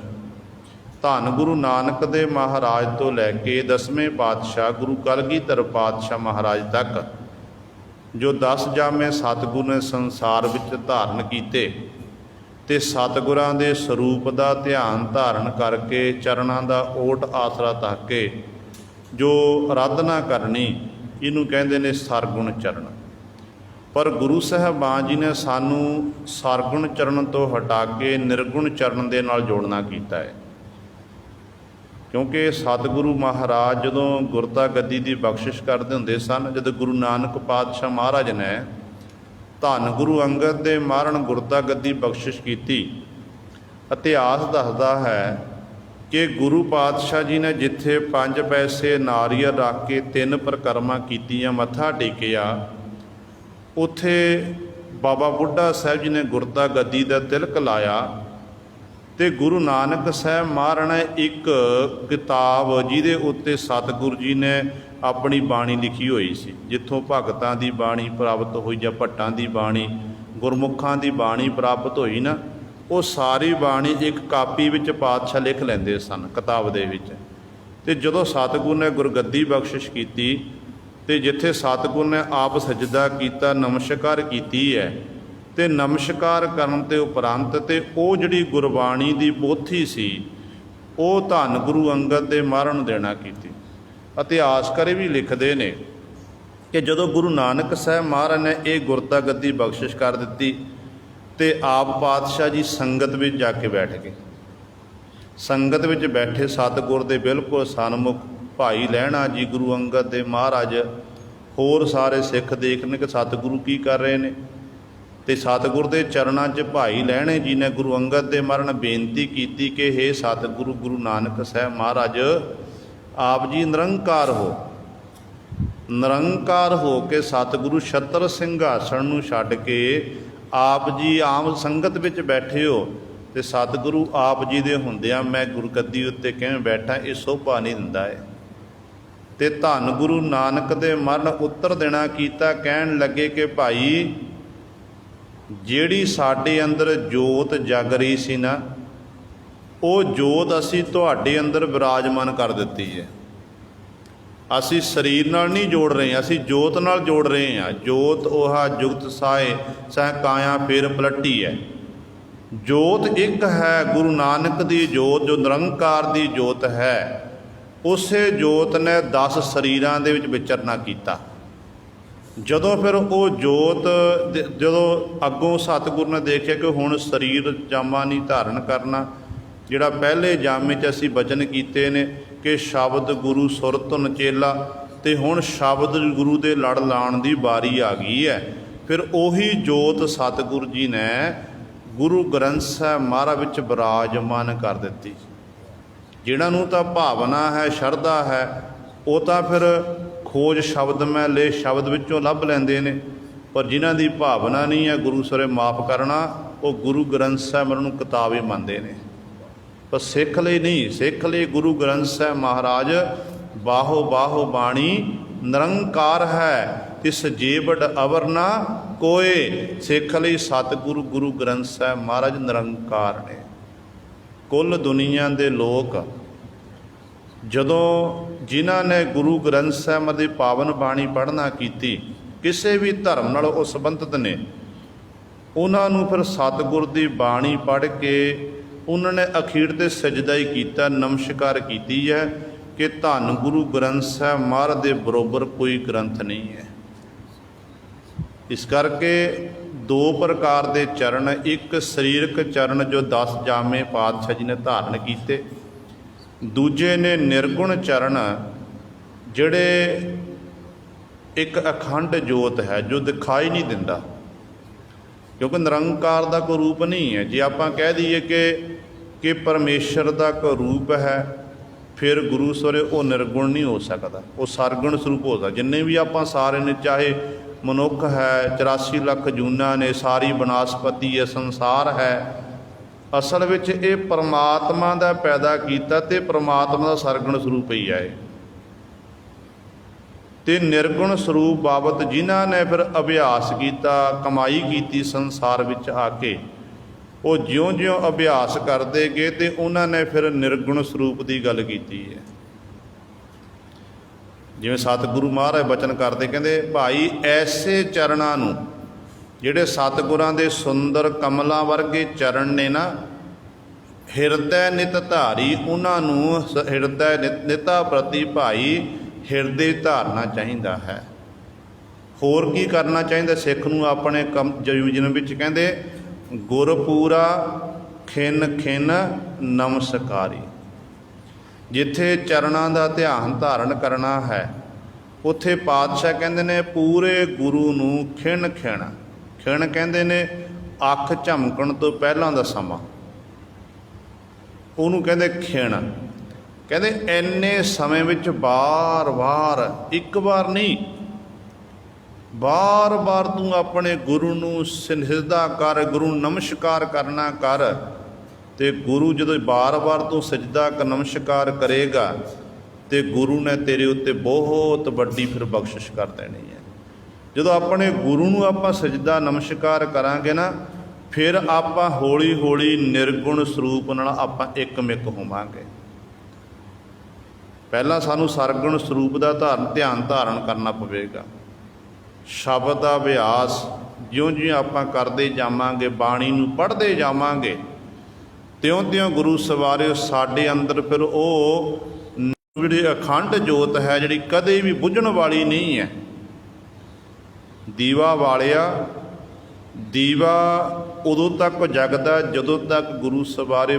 ਧੰਨ ਗੁਰੂ ਨਾਨਕ ਦੇਵ ਮਹਾਰਾਜ ਤੋਂ ਲੈ ਕੇ 10ਵੇਂ ਪਾਤਸ਼ਾਹ ਗੁਰੂ ਕਲਗੀਧਰ ਪਾਤਸ਼ਾਹ ਮਹਾਰਾਜ ਤੱਕ ਜੋ 10 ਜਾਮੇ ਸਤਿਗੁਰ ਨੇ ਸੰਸਾਰ ਵਿੱਚ ਧਾਰਨ ਕੀਤੇ ਤੇ ਸਤਿਗੁਰਾਂ ਦੇ ਸਰੂਪ ਦਾ ਧਿਆਨ ਧਾਰਨ ਕਰਕੇ ਚਰਨਾਂ ਦਾ ਓਟ ਆਸਰਾ ਤੱਕ ਕੇ ਜੋ ਅਰਾਧਨਾ ਕਰਨੀ, ਇਹਨੂੰ ਕਹਿੰਦੇ ਨੇ ਸਰਗੁਣ ਚਰਨ। ਪਰ ਗੁਰੂ ਸਾਹਿਬਾਨ ਜੀ ਨੇ ਸਾਨੂੰ ਸਰਗੁਣ ਚਰਨ ਤੋਂ ਹਟਾ ਕੇ ਨਿਰਗੁਣ ਚਰਨ ਦੇ ਨਾਲ ਜੋੜਨਾ ਕੀਤਾ ਹੈ। ਕਿਉਂਕਿ ਸਤਿਗੁਰੂ ਮਹਾਰਾਜ ਜਦੋਂ ਗੁਰਤਾ ਗੱਦੀ ਦੀ ਬਖਸ਼ਿਸ਼ ਕਰਦੇ ਹੁੰਦੇ ਸਨ, ਜਦੋਂ ਗੁਰੂ ਨਾਨਕ ਪਾਤਸ਼ਾਹ ਮਹਾਰਾਜ ਨੇ ਧੰਨ ਗੁਰੂ ਅੰਗਦ ਦੇ ਮਾਰਨ ਗੁਰਤਾ ਗੱਦੀ ਬਖਸ਼ਿਸ਼ ਕੀਤੀ, ਇਤਿਹਾਸ ਦੱਸਦਾ ਹੈ ਕਿ ਗੁਰੂ ਪਾਤਸ਼ਾਹ ਜੀ ਨੇ ਜਿੱਥੇ 5 ਪੈਸੇ ਨਾਰੀਅਲ ਰੱਖ ਕੇ 3 ਪਰਿਕਰਮਾ ਕੀਤੀਆਂ, ਮੱਥਾ ਟੇਕਿਆ, ਉੱਥੇ ਬਾਬਾ ਬੁੱਢਾ ਸਾਹਿਬ ਜੀ ਨੇ ਗੁਰਤਾ ਗੱਦੀ ਦਾ ਤਿਲਕ ਲਾਇਆ ਤੇ ਗੁਰੂ ਨਾਨਕ ਸਾਹਿਬ ਮਹਾਰਾਜ ਨੇ ਇੱਕ ਕਿਤਾਬ ਜਿਹਦੇ ਉੱਤੇ ਸਤਿਗੁਰੂ ਜੀ ਨੇ ਆਪਣੀ ਬਾਣੀ ਲਿਖੀ ਹੋਈ ਸੀ, ਜਿੱਥੋਂ ਭਗਤਾਂ ਦੀ ਬਾਣੀ ਪ੍ਰਾਪਤ ਹੋਈ ਜਾਂ ਭੱਟਾਂ ਦੀ ਬਾਣੀ, ਗੁਰਮੁਖਾਂ ਦੀ ਬਾਣੀ ਪ੍ਰਾਪਤ ਹੋਈ ਨਾ, ਉਹ ਸਾਰੀ ਬਾਣੀ ਇੱਕ ਕਾਪੀ ਵਿੱਚ ਪਾਤਸ਼ਾਹ ਲਿਖ ਲੈਂਦੇ ਸਨ ਕਿਤਾਬ ਦੇ ਵਿੱਚ। ਤੇ ਜਦੋਂ ਸਤਿਗੁਰੂ ਨੇ ਗੁਰਗੱਦੀ ਬਖਸ਼ਿਸ਼ ਕੀਤੀ ਤੇ ਜਿੱਥੇ ਸਤਿਗੁਰੂ ਨੇ ਆਪ ਸਜਦਾ ਕੀਤਾ, ਨਮਸਕਾਰ ਕੀਤੀ ਹੈ, ਤੇ ਨਮਸਕਾਰ ਕਰਨ ਤੇ ਉਪਰੰਤ ਤੇ ਉਹ ਜਿਹੜੀ ਗੁਰਬਾਣੀ ਦੀ ਪੋਥੀ ਸੀ ਉਹ ਧੰਨ ਗੁਰੂ ਅੰਗਦ ਦੇ ਮਹਾਰਾਜ ਨੂੰ ਦੇਣਾ ਕੀਤੀ। ਇਤਿਹਾਸਕਾਰ ਵੀ ਲਿਖਦੇ ਨੇ ਕਿ ਜਦੋਂ ਗੁਰੂ ਨਾਨਕ ਸਾਹਿਬ ਮਹਾਰਾਜ ਨੇ ਇਹ ਗੁਰਤਾ ਗੱਦੀ ਬਖਸ਼ਿਸ਼ ਕਰ ਦਿੱਤੀ ਤੇ ਆਪ ਪਾਤਸ਼ਾਹ ਜੀ ਸੰਗਤ ਵਿੱਚ ਜਾ ਕੇ ਬੈਠ ਗਏ। ਸੰਗਤ ਵਿੱਚ ਬੈਠੇ ਸਤਿਗੁਰ ਦੇ ਬਿਲਕੁਲ ਸਨਮੁਖ ਭਾਈ ਲਹਿਣਾ ਜੀ ਗੁਰੂ ਅੰਗਦ ਦੇ ਮਹਾਰਾਜ, ਹੋਰ ਸਾਰੇ ਸਿੱਖ ਦੇਖਣ ਕਿ ਸਤਿਗੁਰੂ ਕੀ ਕਰ ਰਹੇ ਨੇ। ਤੇ ਸਤਿਗੁਰ ਦੇ ਚਰਨਾਂ 'ਚ ਭਾਈ ਲਹਿਣੇ ਜੀ ਨੇ ਗੁਰੂ ਅੰਗਦ ਦੇ ਮਹਾਰਾਜ ਨੇ ਬੇਨਤੀ ਕੀਤੀ ਕਿ ਹੇ ਸਤਿਗੁਰੂ ਗੁਰੂ ਨਾਨਕ ਸਾਹਿਬ ਮਹਾਰਾਜ, ਆਪ ਜੀ ਨਿਰੰਕਾਰ ਹੋ। ਨਿਰੰਕਾਰ ਹੋ ਕੇ ਸਤਿਗੁਰੂ ਛਤਰ ਸਿੰਘਾਸਣ ਨੂੰ ਛੱਡ ਕੇ ਆਪ ਜੀ ਆਮ ਸੰਗਤ ਵਿੱਚ ਬੈਠੇ ਹੋ ਤੇ ਸਤਿਗੁਰੂ ਆਪ ਜੀ ਦੇ ਹੁੰਦਿਆਂ ਮੈਂ ਗੁਰਗੱਦੀ ਉੱਤੇ ਕਿਵੇਂ ਬੈਠਾ, ਇਹ ਸ਼ੋਭਾ ਨਹੀਂ ਦਿੰਦਾ ਹੈ। ਤੇ ਧੰਨ ਗੁਰੂ ਨਾਨਕ ਦੇ ਮਰਨ ਉੱਤਰ ਦੇਣਾ ਕੀਤਾ, ਕਹਿਣ ਲੱਗੇ ਕਿ ਭਾਈ ਜਿਹੜੀ ਸਾਡੇ ਅੰਦਰ ਜੋਤ ਜਗ ਰਹੀ ਸੀ ਨਾ, ਉਹ ਜੋਤ ਅਸੀਂ ਤੁਹਾਡੇ ਅੰਦਰ ਵਿਰਾਜਮਾਨ ਕਰ ਦਿੱਤੀ ਹੈ। ਅਸੀਂ ਸਰੀਰ ਨਾਲ ਨਹੀਂ ਜੋੜ ਰਹੇ, ਅਸੀਂ ਜੋਤ ਨਾਲ ਜੋੜ ਰਹੇ ਹਾਂ। ਜੋਤ ਉਹਾ ਜੁਗਤ ਸਾਏ ਸਹਿ ਕਾਇਆ ਫੇਰ ਪਲਟੀ ਹੈ। ਜੋਤ ਇੱਕ ਹੈ, ਗੁਰੂ ਨਾਨਕ ਦੀ ਜੋਤ ਜੋ ਨਿਰੰਕਾਰ ਦੀ ਜੋਤ ਹੈ। ਉਸੇ ਜੋਤ ਨੇ 10 ਸਰੀਰਾਂ ਦੇ ਵਿੱਚ ਵਿਚਰਨਾ ਕੀਤਾ। ਜਦੋਂ ਫਿਰ ਉਹ ਜੋਤ ਜਦੋਂ ਅੱਗੋਂ ਸਤਿਗੁਰੂ ਨੇ ਦੇਖਿਆ ਕਿ ਹੁਣ ਸਰੀਰ ਜਾਮਾ ਨਹੀਂ ਧਾਰਨ ਕਰਨਾ, ਜਿਹੜਾ ਪਹਿਲੇ ਜਾਮੇ 'ਚ ਅਸੀਂ ਬਚਨ ਕੀਤੇ ਨੇ ਕਿ ਸ਼ਬਦ ਗੁਰੂ ਸੁਰ ਧੁਨ ਚੇਲਾ, ਤੇ ਹੁਣ ਸ਼ਬਦ ਗੁਰੂ ਦੇ ਲੜ ਲਾਉਣ ਦੀ ਵਾਰੀ ਆ ਗਈ ਹੈ। ਫਿਰ ਉਹੀ ਜੋਤ ਸਤਿਗੁਰੂ ਜੀ ਨੇ ਗੁਰੂ ਗ੍ਰੰਥ ਸਾਹਿਬ ਮਹਾਰਾਜ ਵਿੱਚ ਬਿਰਾਜਮਾਨ ਕਰ ਦਿੱਤੀ। ਜਿਹਨਾਂ ਨੂੰ ਤਾਂ ਭਾਵਨਾ ਹੈ, ਸ਼ਰਧਾ ਹੈ, ਉਹ ਤਾਂ ਫਿਰ ਖੋਜ ਸ਼ਬਦ ਮੈਂ ਲੈ ਸ਼ਬਦ ਵਿੱਚੋਂ ਲੱਭ ਲੈਂਦੇ ਨੇ। ਪਰ ਜਿਨ੍ਹਾਂ ਦੀ ਭਾਵਨਾ ਨਹੀਂ ਹੈ ਗੁਰੂ ਸਰੇ ਮਾਫ ਕਰਨਾ, ਉਹ ਗੁਰੂ ਗ੍ਰੰਥ ਸਾਹਿਬ ਨੂੰ ਕਿਤਾਬ ਹੀ ਮੰਨਦੇ ਨੇ। ਪਰ ਸਿੱਖ ਲਈ ਨਹੀਂ, ਸਿੱਖ ਲਈ ਗੁਰੂ ਗ੍ਰੰਥ ਸਾਹਿਬ ਮਹਾਰਾਜ ਬਾਹੋ ਬਾਹੋ ਬਾਣੀ ਨਿਰੰਕਾਰ ਹੈ, ਤਿਸ ਜੀਵੜ ਅਵਰ ਨਾ ਕੋਏ। ਸਿੱਖ ਲਈ ਸਤਿਗੁਰੂ ਗੁਰੂ ਗ੍ਰੰਥ ਸਾਹਿਬ ਮਹਾਰਾਜ ਨਿਰੰਕਾਰ ਨੇ। ਕੁੱਲ ਦੁਨੀਆ ਦੇ ਲੋਕ ਜਦੋਂ ਜਿਨ੍ਹਾਂ ਨੇ ਗੁਰੂ ਗ੍ਰੰਥ ਸਾਹਿਬ ਦੀ ਪਾਵਨ ਬਾਣੀ ਪੜ੍ਹਨਾ ਕੀਤੀ, ਕਿਸੇ ਵੀ ਧਰਮ ਨਾਲ ਉਹ ਸੰਬੰਧਿਤ ਨੇ, ਉਹਨਾਂ ਨੂੰ ਫਿਰ ਸਤਿਗੁਰ ਦੀ ਬਾਣੀ ਪੜ੍ਹ ਕੇ ਉਹਨਾਂ ਨੇ ਅਖੀਰ 'ਤੇ ਸਜਦਾ ਹੀ ਕੀਤਾ, ਨਮਸਕਾਰ ਕੀਤੀ ਹੈ ਕਿ ਧੰਨ ਗੁਰੂ ਗ੍ਰੰਥ ਸਾਹਿਬ ਮਹਾਰਾਜ ਦੇ ਬਰੋਬਰ ਕੋਈ ਗ੍ਰੰਥ ਨਹੀਂ ਹੈ। ਇਸ ਕਰਕੇ 2 ਪ੍ਰਕਾਰ ਦੇ ਚਰਨ, ਇੱਕ ਸਰੀਰਕ ਚਰਨ ਜੋ 10 ਜਾਮੇ ਪਾਤਸ਼ਾਹ ਜੀ ਨੇ ਧਾਰਨ ਕੀਤੇ, ਦੂਜੇ ਨੇ ਨਿਰਗੁਣ ਚਰਨ ਜਿਹੜੇ ਇੱਕ ਅਖੰਡ ਜੋਤ ਹੈ ਜੋ ਦਿਖਾਈ ਨਹੀਂ ਦਿੰਦਾ, ਕਿਉਂਕਿ ਨਿਰੰਕਾਰ ਦਾ ਕੋਈ ਰੂਪ ਨਹੀਂ ਹੈ। ਜੇ ਆਪਾਂ ਕਹਿ ਦਈਏ ਕਿ ਪਰਮੇਸ਼ਰ ਦਾ ਕੋਈ ਰੂਪ ਹੈ, ਫਿਰ ਗੁਰੂ ਸਵਰੇ ਉਹ ਨਿਰਗੁਣ ਨਹੀਂ ਹੋ ਸਕਦਾ, ਉਹ ਸਰਗੁਣ ਸਰੂਪ ਹੋ ਸਕਦਾ। ਜਿੰਨੇ ਵੀ ਆਪਾਂ ਸਾਰੇ ਨੇ, ਚਾਹੇ ਮਨੁੱਖ ਹੈ, 84 ਲੱਖ ਜੂਨਾਂ ਨੇ, ਸਾਰੀ ਬਨਸਪਤੀ ਹੈ, ਸੰਸਾਰ ਹੈ, ਅਸਲ ਵਿੱਚ ਇਹ ਪਰਮਾਤਮਾ ਦਾ ਪੈਦਾ ਕੀਤਾ ਤੇ ਪਰਮਾਤਮਾ ਦਾ ਸਰਗੁਣ ਸਰੂਪ ਹੀ ਹੈ। ਤੇ ਨਿਰਗੁਣ ਸਰੂਪ ਬਾਬਤ ਜਿਨ੍ਹਾਂ ਨੇ ਫਿਰ ਅਭਿਆਸ ਕੀਤਾ, ਕਮਾਈ ਕੀਤੀ ਸੰਸਾਰ ਵਿੱਚ ਆ ਕੇ, ਉਹ ਜਿਉਂ-ਜਿਉਂ ਅਭਿਆਸ ਕਰਦੇ ਗਏ ਤੇ ਉਹਨਾਂ ਨੇ ਫਿਰ ਨਿਰਗੁਣ ਸਰੂਪ ਦੀ ਗੱਲ ਕੀਤੀ ਹੈ। ਜਿਵੇਂ ਸਤਿਗੁਰੂ ਮਹਾਰਾਜ ਬਚਨ ਕਰਦੇ, ਕਹਿੰਦੇ ਭਾਈ ਐਸੇ ਚਰਨਾਂ ਨੂੰ, ਜਿਹੜੇ ਸਤਿਗੁਰਾਂ ਦੇ ਸੁੰਦਰ ਕਮਲਾਂ ਵਰਗੇ ਚਰਨ ਨੇ ਨਾ, ਹਿਰਦੈ ਨਿਤ ਧਾਰੀ, ਉਹਨਾਂ ਨੂੰ ਹਿਰਦੈ ਨਿਤਾ ਪ੍ਰਤੀ ਭਾਈ ਹਿਰਦੇ ਧਾਰਨਾ ਚਾਹੀਦਾ ਹੈ। ਹੋਰ ਕੀ ਕਰਨਾ ਚਾਹੀਦਾ ਸਿੱਖ ਨੂੰ ਆਪਣੇ ਜੀਵਨ ਵਿੱਚ? ਕਹਿੰਦੇ ਗੁਰਪੂਰਾ ਖਿਨ ਖਿਨ ਨਮਸਕਾਰੀ। ਜਿੱਥੇ ਚਰਨਾਂ ਦਾ ਧਿਆਨ ਧਾਰਨ ਕਰਨਾ ਹੈ, ਉੱਥੇ ਪਾਤਸ਼ਾਹ ਕਹਿੰਦੇ ਨੇ ਪੂਰੇ ਗੁਰੂ ਨੂੰ ਖਿਣ ਖਿਣ। ਖਿਣ ਕਹਿੰਦੇ ਨੇ ਅੱਖ ਝਮਕਣ ਤੋਂ ਪਹਿਲਾਂ ਦਾ ਸਮਾਂ, ਉਹਨੂੰ ਕਹਿੰਦੇ ਖਿਣ। ਕਹਿੰਦੇ ਇੰਨੇ ਸਮੇਂ ਵਿੱਚ ਬਾਰ-ਬਾਰ, ਇੱਕ ਵਾਰ ਨਹੀਂ, ਬਾਰ-ਬਾਰ ਤੂੰ ਆਪਣੇ ਗੁਰੂ ਨੂੰ ਸਜਦਾ ਕਰ, ਗੁਰੂ ਨੂੰ ਨਮਸਕਾਰ ਕਰਨਾ ਕਰ। ਤੇ ਗੁਰੂ ਜਦੋਂ ਬਾਰ-ਬਾਰ ਤੂੰ ਸਜਦਾ ਨਮਸਕਾਰ ਕਰੇਗਾ ਤੇ ਗੁਰੂ ਨੇ ਤੇਰੇ ਉੱਤੇ ਬਹੁਤ ਵੱਡੀ ਫਿਰ ਬਖਸ਼ਿਸ਼ ਕਰ ਦੇਣੀ ਹੈ। ਜਦੋਂ ਆਪਣੇ ਗੁਰੂ ਨੂੰ ਆਪਾਂ ਸਜਦਾ ਨਮਸਕਾਰ ਕਰਾਂਗੇ ਨਾ, ਫਿਰ ਆਪਾਂ ਹੌਲੀ ਹੌਲੀ ਨਿਰਗੁਣ ਸਰੂਪ ਨਾਲ ਆਪਾਂ ਇੱਕਮਿਕ ਹੋਵਾਂਗੇ। ਪਹਿਲਾਂ ਸਾਨੂੰ ਸਰਗੁਣ ਸਰੂਪ ਦਾ ਧਿਆਨ ਧਾਰਨ ਕਰਨਾ ਪਵੇਗਾ। ਸ਼ਬਦ ਦਾ ਅਭਿਆਸ ਜਿਉਂ-ਜਿਉਂ ਆਪਾਂ ਕਰਦੇ ਜਾਵਾਂਗੇ, ਬਾਣੀ ਨੂੰ ਪੜ੍ਹਦੇ ਜਾਵਾਂਗੇ, ਤਿਉਂ-ਤਿਉਂ ਗੁਰੂ ਸਵਾਰਿਓ ਸਾਡੇ ਅੰਦਰ ਫਿਰ ਉਹ ਜਿਹੜੀ ਅਖੰਡ ਜੋਤ ਹੈ, ਜਿਹੜੀ ਕਦੇ ਵੀ ਬੁੱਝਣ ਵਾਲੀ ਨਹੀਂ ਹੈ। ਦੀਵਾ ਵਾਲਿਆ, ਦੀਵਾ ਉਦੋਂ ਤੱਕ ਜਗਦਾ ਜਦੋਂ ਤੱਕ ਗੁਰੂ ਸਵਾਰੇ।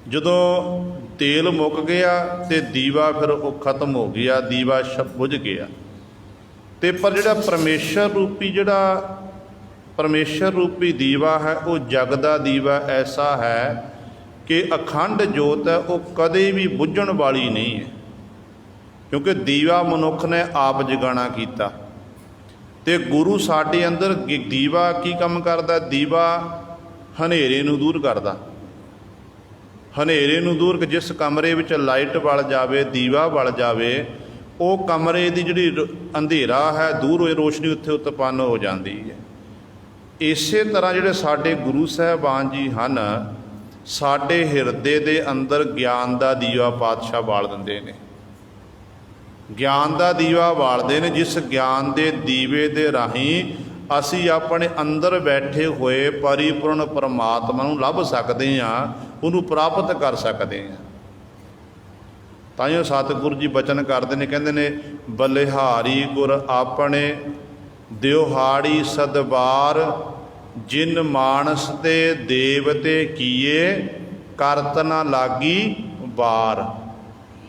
ਜਦੋਂ ਤੇਲ ਮੁੱਕ ਗਿਆ ਤੇ ਦੀਵਾ ਫਿਰ ਉਹ ਖਤਮ ਹੋ ਗਿਆ, ਦੀਵਾ ਬੁੱਝ ਗਿਆ। ਤੇ ਪਰ ਜਿਹੜਾ ਪਰਮੇਸ਼ਰ ਰੂਪੀ ਦੀਵਾ ਹੈ, ਉਹ ਜਗ ਦਾ ਦੀਵਾ ਐਸਾ ਹੈ ਕਿ ਅਖੰਡ ਜੋਤ ਹੈ, ਉਹ ਕਦੇ ਵੀ ਬੁੱਝਣ ਵਾਲੀ ਨਹੀਂ ਹੈ। ਕਿਉਂਕਿ ਦੀਵਾ ਮਨੁੱਖ ਨੇ ਆਪ ਜਗਾਣਾ ਕੀਤਾ। ਤੇ ਗੁਰੂ ਸਾਡੇ ਅੰਦਰ ਦੀਵਾ ਕੀ ਕੰਮ ਕਰਦਾ? ਦੀਵਾ ਹਨੇਰੇ ਨੂੰ ਦੂਰ ਕਰਦਾ। ਹਨੇਰੇ ਨੂੰ ਦੂਰ, ਜਿਸ ਕਮਰੇ ਵਿੱਚ ਲਾਈਟ ਬਲ ਜਾਵੇ, ਦੀਵਾ ਬਲ ਜਾਵੇ, ਉਹ ਕਮਰੇ ਦੀ ਜਿਹੜੀ ਅੰਧੇਰਾ ਹੈ ਦੂਰ ਹੋਏ, ਰੋਸ਼ਨੀ ਉੱਥੇ ਉਤਪੰਨ ਹੋ ਜਾਂਦੀ ਹੈ। ਇਸੇ ਤਰ੍ਹਾਂ ਜਿਹੜੇ ਸਾਡੇ ਗੁਰੂ ਸਾਹਿਬਾਨ ਜੀ ਹਨ, ਸਾਡੇ ਹਿਰਦੇ ਦੇ ਅੰਦਰ ਗਿਆਨ ਦਾ ਦੀਵਾ ਪਾਤਸ਼ਾਹ ਬਾਲ ਦਿੰਦੇ ਨੇ। ਗਿਆਨ ਦਾ ਦੀਵਾ ਬਾਲਦੇ ਨੇ, ਜਿਸ ਗਿਆਨ ਦੇ ਦੀਵੇ ਦੇ ਰਾਹੀਂ ਅਸੀਂ ਆਪਣੇ ਅੰਦਰ ਬੈਠੇ ਹੋਏ ਪਰਿਪੂਰਨ ਪਰਮਾਤਮਾ ਨੂੰ ਲੱਭ ਸਕਦੇ ਹਾਂ, ਉਹਨੂੰ ਪ੍ਰਾਪਤ ਕਰ ਸਕਦੇ ਹਾਂ। ਤਾਂ ਹੀ ਸਤਿਗੁਰੂ ਜੀ ਬਚਨ ਕਰਦੇ ਨੇ, ਕਹਿੰਦੇ ਨੇ ਬਲਿਹਾਰੀ ਗੁਰ ਆਪਣੇ ਦਿਉਹਾੜੀ ਸਦਬਾਰ, ਜਿਨ ਮਾਨਸ ਤੇ ਦੇਵਤੇ ਕੀਏ ਕਰਤ ਨਾ ਲਾਗੀ ਵਾਰ।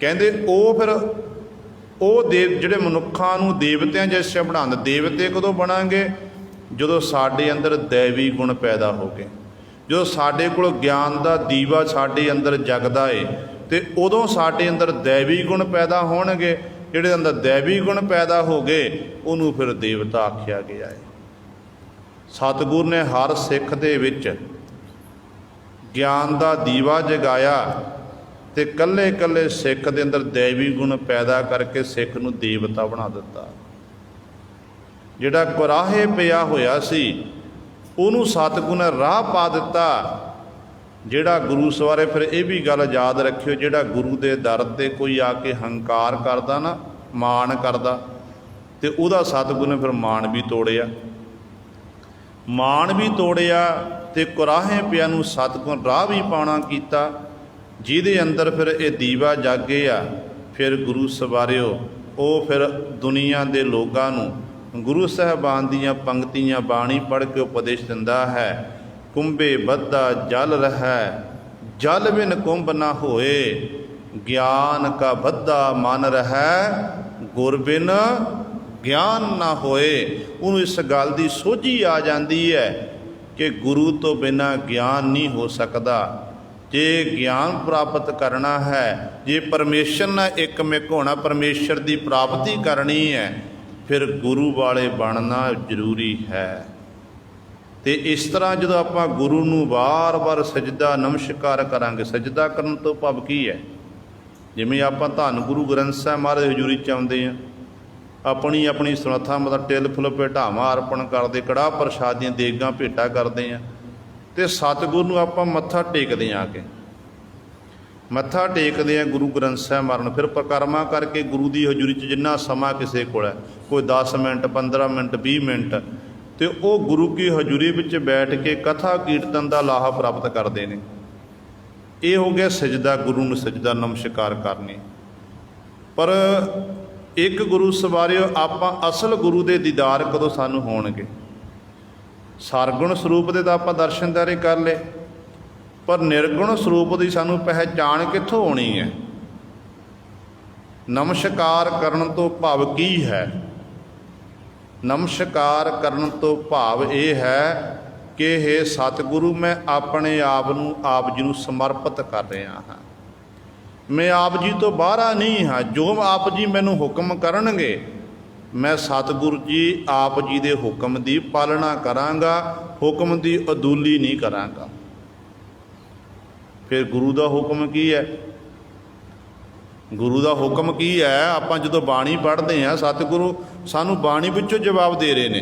ਕਹਿੰਦੇ ਉਹ ਫਿਰ ਉਹ ਜਿਹੜੇ ਮਨੁੱਖਾਂ ਨੂੰ ਦੇਵਤਿਆਂ ਜੈਸੇ ਬਣਾਉਂਦੇ। ਦੇਵਤੇ ਕਦੋਂ ਬਣਾਂਗੇ? ਜਦੋਂ ਸਾਡੇ ਅੰਦਰ ਦੈਵੀ ਗੁਣ ਪੈਦਾ ਹੋ ਗਏ, ਜਦੋਂ ਸਾਡੇ ਕੋਲ ਗਿਆਨ ਦਾ ਦੀਵਾ ਸਾਡੇ ਅੰਦਰ ਜਗਦਾ ਏ, ਤੇ ਉਦੋਂ ਸਾਡੇ ਅੰਦਰ ਦੈਵੀ ਗੁਣ ਪੈਦਾ ਹੋਣਗੇ। ਜਿਹੜੇ ਅੰਦਰ ਦੈਵੀ ਗੁਣ ਪੈਦਾ ਹੋ ਗਏ ਉਹਨੂੰ ਫਿਰ ਦੇਵਤਾ ਆਖਿਆ ਗਿਆ ਹੈ। ਸਤਿਗੁਰੂ ਨੇ ਹਰ ਸਿੱਖ ਦੇ ਵਿੱਚ ਗਿਆਨ ਦਾ ਦੀਵਾ ਜਗਾਇਆ ਤੇ ਕੱਲੇ ਕੱਲੇ ਸਿੱਖ ਦੇ ਅੰਦਰ ਦੈਵੀ ਗੁਣ ਪੈਦਾ ਕਰਕੇ ਸਿੱਖ ਨੂੰ ਦੇਵਤਾ ਬਣਾ ਦਿੱਤਾ। ਜਿਹੜਾ ਕੁਰਾਹੇ ਪਿਆ ਹੋਇਆ ਸੀ ਉਹਨੂੰ ਸਤਿਗੁਰੂ ਨੇ ਰਾਹ ਪਾ ਦਿੱਤਾ। ਜਿਹੜਾ ਗੁਰੂ ਸਵਾਰੇ, ਫਿਰ ਇਹ ਵੀ ਗੱਲ ਯਾਦ ਰੱਖਿਓ, ਜਿਹੜਾ ਗੁਰੂ ਦੇ ਦਰ 'ਤੇ ਕੋਈ ਆ ਕੇ ਹੰਕਾਰ ਕਰਦਾ ਨਾ, ਮਾਣ ਕਰਦਾ, ਤੇ ਉਹਦਾ ਸਤਿਗੁਰੂ ਨੇ ਫਿਰ ਮਾਣ ਵੀ ਤੋੜਿਆ। ਮਾਣ ਵੀ ਤੋੜਿਆ ਤੇ ਕੁਰਾਹੇ ਪਿਆ ਨੂੰ ਸਤਿਗੁਰੂ ਰਾਹ ਵੀ ਪਾਉਣਾ ਕੀਤਾ, ਜਿਹਦੇ ਅੰਦਰ ਫਿਰ ਇਹ ਦੀਵਾ ਜਾਗੇ ਆ। ਫਿਰ ਗੁਰੂ ਸਵਾਰਿਓ ਉਹ ਫਿਰ ਦੁਨੀਆ ਦੇ ਲੋਕਾਂ ਨੂੰ ਗੁਰੂ ਸਾਹਿਬਾਨ ਦੀਆਂ ਪੰਕਤੀਆਂ ਬਾਣੀ ਪੜ੍ਹ ਕੇ ਉਪਦੇਸ਼ ਦਿੰਦਾ ਹੈ। ਕੁੰਭੇ ਬੱਧਾ ਜਲ ਰਹਿ, ਜਲ ਬਿਨ ਕੁੰਭ ਨਾ ਹੋਏ, ਗਿਆਨ ਕਾ ਬੱਧਾ ਮਨ ਰਹਿ, ਗੁਰ ਬਿਨ ਗਿਆਨ ਨਾ ਹੋਏ। ਉਹਨੂੰ ਇਸ ਗੱਲ ਦੀ ਸੋਝੀ ਆ ਜਾਂਦੀ ਹੈ ਕਿ ਗੁਰੂ ਤੋਂ ਬਿਨਾਂ ਗਿਆਨ ਨਹੀਂ ਹੋ ਸਕਦਾ। ਜੇ ਗਿਆਨ ਪ੍ਰਾਪਤ ਕਰਨਾ ਹੈ, ਜੇ ਪਰਮੇਸ਼ਰ ਨਾਲ ਇੱਕਮਿਕ ਹੋਣਾ, ਪਰਮੇਸ਼ਰ ਦੀ ਪ੍ਰਾਪਤੀ ਕਰਨੀ ਹੈ, ਫਿਰ ਗੁਰੂ ਵਾਲੇ ਬਣਨਾ ਜ਼ਰੂਰੀ ਹੈ। ਤੇ ਇਸ ਤਰ੍ਹਾਂ ਜਦੋਂ ਆਪਾਂ ਗੁਰੂ ਨੂੰ ਵਾਰ-ਵਾਰ ਸਜਦਾ ਨਮਸਕਾਰ ਕਰਾਂਗੇ, ਸਜਦਾ ਕਰਨ ਤੋਂ ਭਾਵ ਕੀ ਹੈ? ਜਿਵੇਂ ਆਪਾਂ ਧੰਨ ਗੁਰੂ ਗ੍ਰੰਥ ਸਾਹਿਬ ਮਹਾਰਾਜ ਦੀ ਹਜ਼ੂਰੀ 'ਚ ਆਉਂਦੇ ਹਾਂ, ਆਪਣੀ ਆਪਣੀ ਸਮਰੱਥਾ ਮਤਲਬ ਟਿਲ ਫੁੱਲ ਭੇਟਾਵਾਂ ਅਰਪਣ ਕਰਦੇ, ਕੜਾਹ ਪ੍ਰਸ਼ਾਦ ਦੀਆਂ ਦੇਗਾਂ ਭੇਟਾ ਕਰਦੇ ਹਾਂ, ਤੇ ਸਤਿਗੁਰੂ ਨੂੰ ਆਪਾਂ ਮੱਥਾ ਟੇਕਦੇ ਹਾਂ। ਆ ਕੇ ਮੱਥਾ ਟੇਕਦੇ ਹਾਂ ਗੁਰੂ ਗ੍ਰੰਥ ਸਾਹਿਬ ਮਹਾਰਾਜ ਨੂੰ। ਫਿਰ ਪਰਿਕਰਮਾ ਕਰਕੇ ਗੁਰੂ ਦੀ ਹਜ਼ੂਰੀ 'ਚ ਜਿੰਨਾ ਸਮਾਂ ਕਿਸੇ ਕੋਲ ਹੈ, ਕੋਈ 10 ਮਿੰਟ 15 ਮਿੰਟ 20 ਮਿੰਟ, ਤੇ ਉਹ ਗੁਰੂ ਕੀ ਹਜ਼ੂਰੀ ਵਿੱਚ ਬੈਠ ਕੇ ਕਥਾ ਕੀਰਤਨ ਦਾ ਲਾਹਾ ਪ੍ਰਾਪਤ ਕਰਦੇ ਨੇ। ਇਹ ਹੋ ਗਿਆ ਸਜਦਾ, ਗੁਰੂ ਨੂੰ ਸਜਦਾ ਨਮਸਕਾਰ ਕਰਨੀ। ਪਰ ਇੱਕ ਗੁਰੂ ਸਵਾਰਿਓ, ਆਪਾਂ ਅਸਲ ਗੁਰੂ ਦੇ ਦੀਦਾਰ ਕਦੋਂ ਸਾਨੂੰ ਹੋਣਗੇ? ਸਰਗੁਣ ਸਰੂਪ ਦੇ ਤਾਂ ਆਪਾਂ ਦਰਸ਼ਨ ਦਾਰੇ ਕਰ ਲਏ, ਪਰ ਨਿਰਗੁਣ ਸਰੂਪ ਦੀ ਸਾਨੂੰ ਪਹਿਚਾਣ ਕਿੱਥੋਂ ਹੋਣੀ ਹੈ? ਨਮਸਕਾਰ ਕਰਨ ਤੋਂ ਭਾਵ ਕੀ ਹੈ? ਨਮਸਕਾਰ ਕਰਨ ਤੋਂ ਭਾਵ ਇਹ ਹੈ ਕਿ ਇਹ ਸਤਿਗੁਰੂ, ਮੈਂ ਆਪਣੇ ਆਪ ਨੂੰ ਆਪ ਜੀ ਨੂੰ ਸਮਰਪਿਤ ਕਰ ਰਿਹਾ ਹਾਂ। ਮੈਂ ਆਪ ਜੀ ਤੋਂ ਬਾਹਰ ਨਹੀਂ ਹਾਂ। ਜੋ ਆਪ ਜੀ ਮੈਨੂੰ ਹੁਕਮ ਕਰਨਗੇ, ਮੈਂ ਸਤਿਗੁਰੂ ਜੀ ਆਪ ਜੀ ਦੇ ਹੁਕਮ ਦੀ ਪਾਲਣਾ ਕਰਾਂਗਾ, ਹੁਕਮ ਦੀ ਅਦੂਲੀ ਨਹੀਂ ਕਰਾਂਗਾ। ਫਿਰ ਗੁਰੂ ਦਾ ਹੁਕਮ ਕੀ ਹੈ? ਗੁਰੂ ਦਾ ਹੁਕਮ ਕੀ ਹੈ? ਆਪਾਂ ਜਦੋਂ ਬਾਣੀ ਪੜ੍ਹਦੇ ਹਾਂ, ਸਤਿਗੁਰੂ ਸਾਨੂੰ ਬਾਣੀ ਵਿੱਚੋਂ ਜਵਾਬ ਦੇ ਰਹੇ ਨੇ।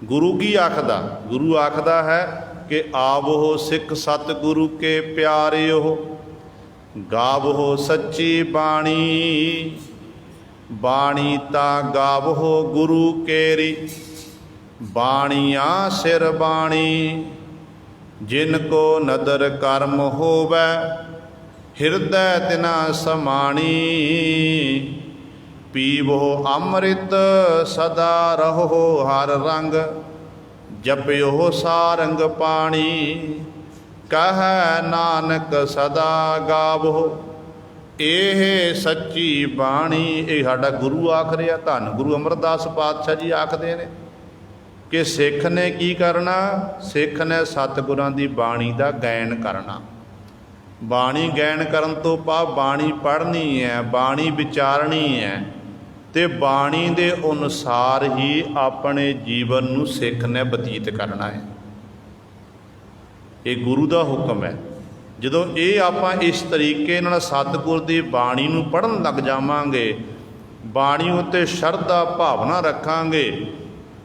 ਗੁਰੂ ਕੀ ਆਖਦਾ? ਗੁਰੂ ਆਖਦਾ ਹੈ ਕਿ ਆਵੋ ਸਿੱਖ ਸਤਿਗੁਰੂ ਕੇ ਪਿਆਰਿਓ, ਗਾਵੋ ਸੱਚੀ ਬਾਣੀ, ਬਾਣੀ ਤਾਂ ਗਾਵੋ ਗੁਰੂ ਕੇਰੀ, ਬਾਣੀਆਂ ਸਿਰ ਬਾਣੀ, ਜਿਨ ਕੋ ਨਦਰ ਕਰਮ ਹੋਵੈ, ਹਿਰਦੈ ਤਿਨਾ ਸਮਾਣੀ, ਪੀਵੋ ਅੰਮ੍ਰਿਤ ਸਦਾ ਰਹੋ ਹਰ ਰੰਗ, ਜਪਿਓ ਸਾਰੰਗ ਪਾਣੀ, ਕਹੈ ਨਾਨਕ ਸਦਾ ਗਾਵੋ, ਇਹ ਸੱਚੀ ਬਾਣੀ। ਇਹ ਸਾਡਾ ਗੁਰੂ ਆਖ ਰਿਹਾ, ਧੰਨ ਗੁਰੂ ਅਮਰਦਾਸ ਪਾਤਸ਼ਾਹ ਜੀ ਆਖਦੇ ਨੇ ਕਿ ਸਿੱਖ ਨੇ ਕੀ ਕਰਨਾ? ਸਿੱਖ ਨੇ ਸਤਿਗੁਰਾਂ ਦੀ ਬਾਣੀ ਦਾ ਗਾਇਨ ਕਰਨਾ। ਬਾਣੀ ਗਾਇਨ ਕਰਨ ਤੋਂ ਭਾਵ ਬਾਣੀ ਪੜ੍ਹਨੀ ਹੈ, ਬਾਣੀ ਵਿਚਾਰਨੀ ਹੈ, ਤੇ ਬਾਣੀ ਦੇ ਅਨੁਸਾਰ ਹੀ ਆਪਣੇ ਜੀਵਨ ਨੂੰ ਸਿੱਖ ਨੇ ਬਤੀਤ ਕਰਨਾ ਹੈ। ਇਹ ਗੁਰੂ ਦਾ ਹੁਕਮ ਹੈ। ਜਦੋਂ ਇਹ ਆਪਾਂ ਇਸ ਤਰੀਕੇ ਨਾਲ ਸਤਿਗੁਰ ਦੀ ਬਾਣੀ ਨੂੰ ਪੜ੍ਹਨ ਲੱਗ ਜਾਵਾਂਗੇ, ਬਾਣੀ ਉੱਤੇ ਸ਼ਰਧਾ ਭਾਵਨਾ ਰੱਖਾਂਗੇ,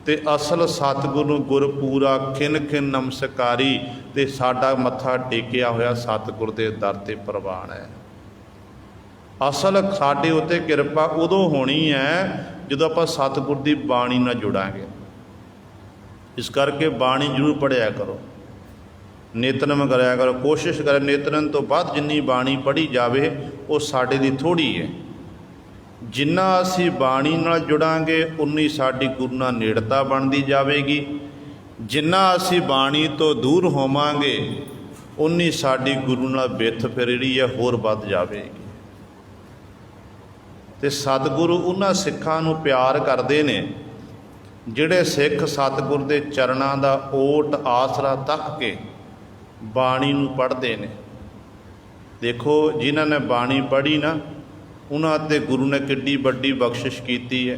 ਤੇ ਅਸਲ ਸਤਿਗੁਰ ਨੂੰ ਗੁਰਪੂਰਾ ਖਿਨ ਖਿਨ ਨਮਸਕਾਰੀ, ਤੇ ਸਾਡਾ ਮੱਥਾ ਟੇਕਿਆ ਹੋਇਆ ਸਤਿਗੁਰ ਦੇ ਦਰ 'ਤੇ ਪ੍ਰਵਾਨ ਹੈ। ਅਸਲ ਸਾਡੇ ਉੱਤੇ ਕਿਰਪਾ ਉਦੋਂ ਹੋਣੀ ਹੈ ਜਦੋਂ ਆਪਾਂ ਸਤਿਗੁਰ ਦੀ ਬਾਣੀ ਨਾਲ ਜੁੜਾਂਗੇ। ਇਸ ਕਰਕੇ ਬਾਣੀ ਜ਼ਰੂਰ ਪੜ੍ਹਿਆ ਕਰੋ, ਨਿਤਨੇਮ ਕਰਿਆ ਕਰੋ, ਕੋਸ਼ਿਸ਼ ਕਰੇ ਨਿਤਨੇਮ ਤੋਂ ਬਾਅਦ ਜਿੰਨੀ ਬਾਣੀ ਪੜ੍ਹੀ ਜਾਵੇ ਉਹ ਸਾਡੇ ਲਈ ਥੋੜ੍ਹੀ ਹੈ। ਜਿੰਨਾ ਅਸੀਂ ਬਾਣੀ ਨਾਲ ਜੁੜਾਂਗੇ ਉਨੀ ਸਾਡੀ ਗੁਰੂ ਨਾਲ ਨੇੜਤਾ ਬਣਦੀ ਜਾਵੇਗੀ। ਜਿੰਨਾ ਅਸੀਂ ਬਾਣੀ ਤੋਂ ਦੂਰ ਹੋਵਾਂਗੇ ਉਨੀ ਸਾਡੀ ਗੁਰੂ ਨਾਲ ਬਿੱਥ ਫਿਰ ਜਿਹੜੀ ਹੈ ਹੋਰ ਵੱਧ ਜਾਵੇਗੀ। ਅਤੇ ਸਤਿਗੁਰੂ ਉਹਨਾਂ ਸਿੱਖਾਂ ਨੂੰ ਪਿਆਰ ਕਰਦੇ ਨੇ ਜਿਹੜੇ ਸਿੱਖ ਸਤਿਗੁਰ ਦੇ ਚਰਨਾਂ ਦਾ ਓਟ ਆਸਰਾ ਤੱਕ ਕੇ ਬਾਣੀ ਨੂੰ ਪੜ੍ਹਦੇ ਨੇ। ਦੇਖੋ ਜਿਨ੍ਹਾਂ ਨੇ ਬਾਣੀ ਪੜ੍ਹੀ ਨਾ ਉਹਨਾਂ 'ਤੇ ਗੁਰੂ ਨੇ ਕਿੱਡੀ ਵੱਡੀ ਬਖਸ਼ਿਸ਼ ਕੀਤੀ ਹੈ।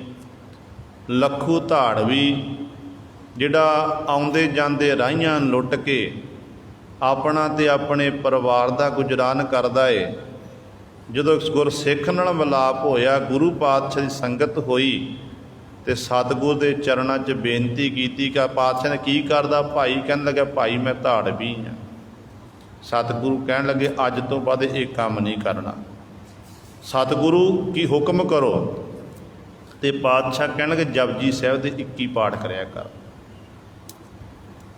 ਲੱਖੂ ਧਾੜਵੀ ਜਿਹੜਾ ਆਉਂਦੇ ਜਾਂਦੇ ਰਾਹੀਆਂ ਲੁੱਟ ਕੇ ਆਪਣਾ ਅਤੇ ਆਪਣੇ ਪਰਿਵਾਰ ਦਾ ਗੁਜ਼ਰਾਨ ਕਰਦਾ ਏ, ਜਦੋਂ ਗੁਰਸਿੱਖ ਨਾਲ ਮਿਲਾਪ ਹੋਇਆ, ਗੁਰੂ ਪਾਤਸ਼ਾਹ ਦੀ ਸੰਗਤ ਹੋਈ ਅਤੇ ਸਤਿਗੁਰ ਦੇ ਚਰਨਾਂ 'ਚ ਬੇਨਤੀ ਕੀਤੀ ਕਿ ਪਾਤਸ਼ਾਹ ਨੇ ਕੀ ਕਰਦਾ ਭਾਈ? ਕਹਿਣ ਲੱਗਾ ਭਾਈ ਮੈਂ ਧਾੜਵੀ ਹਾਂ। ਸਤਿਗੁਰੂ ਕਹਿਣ ਲੱਗੇ ਅੱਜ ਤੋਂ ਬਾਅਦ ਇਹ ਕੰਮ ਨਹੀਂ ਕਰਨਾ। ਸਤਿਗੁਰੂ ਕੀ ਹੁਕਮ ਕਰੋ? ਅਤੇ ਪਾਤਸ਼ਾਹ ਕਹਿਣਗੇ ਜਪਜੀ ਸਾਹਿਬ ਦੇ 21 ਪਾਠ ਕਰਿਆ ਕਰ।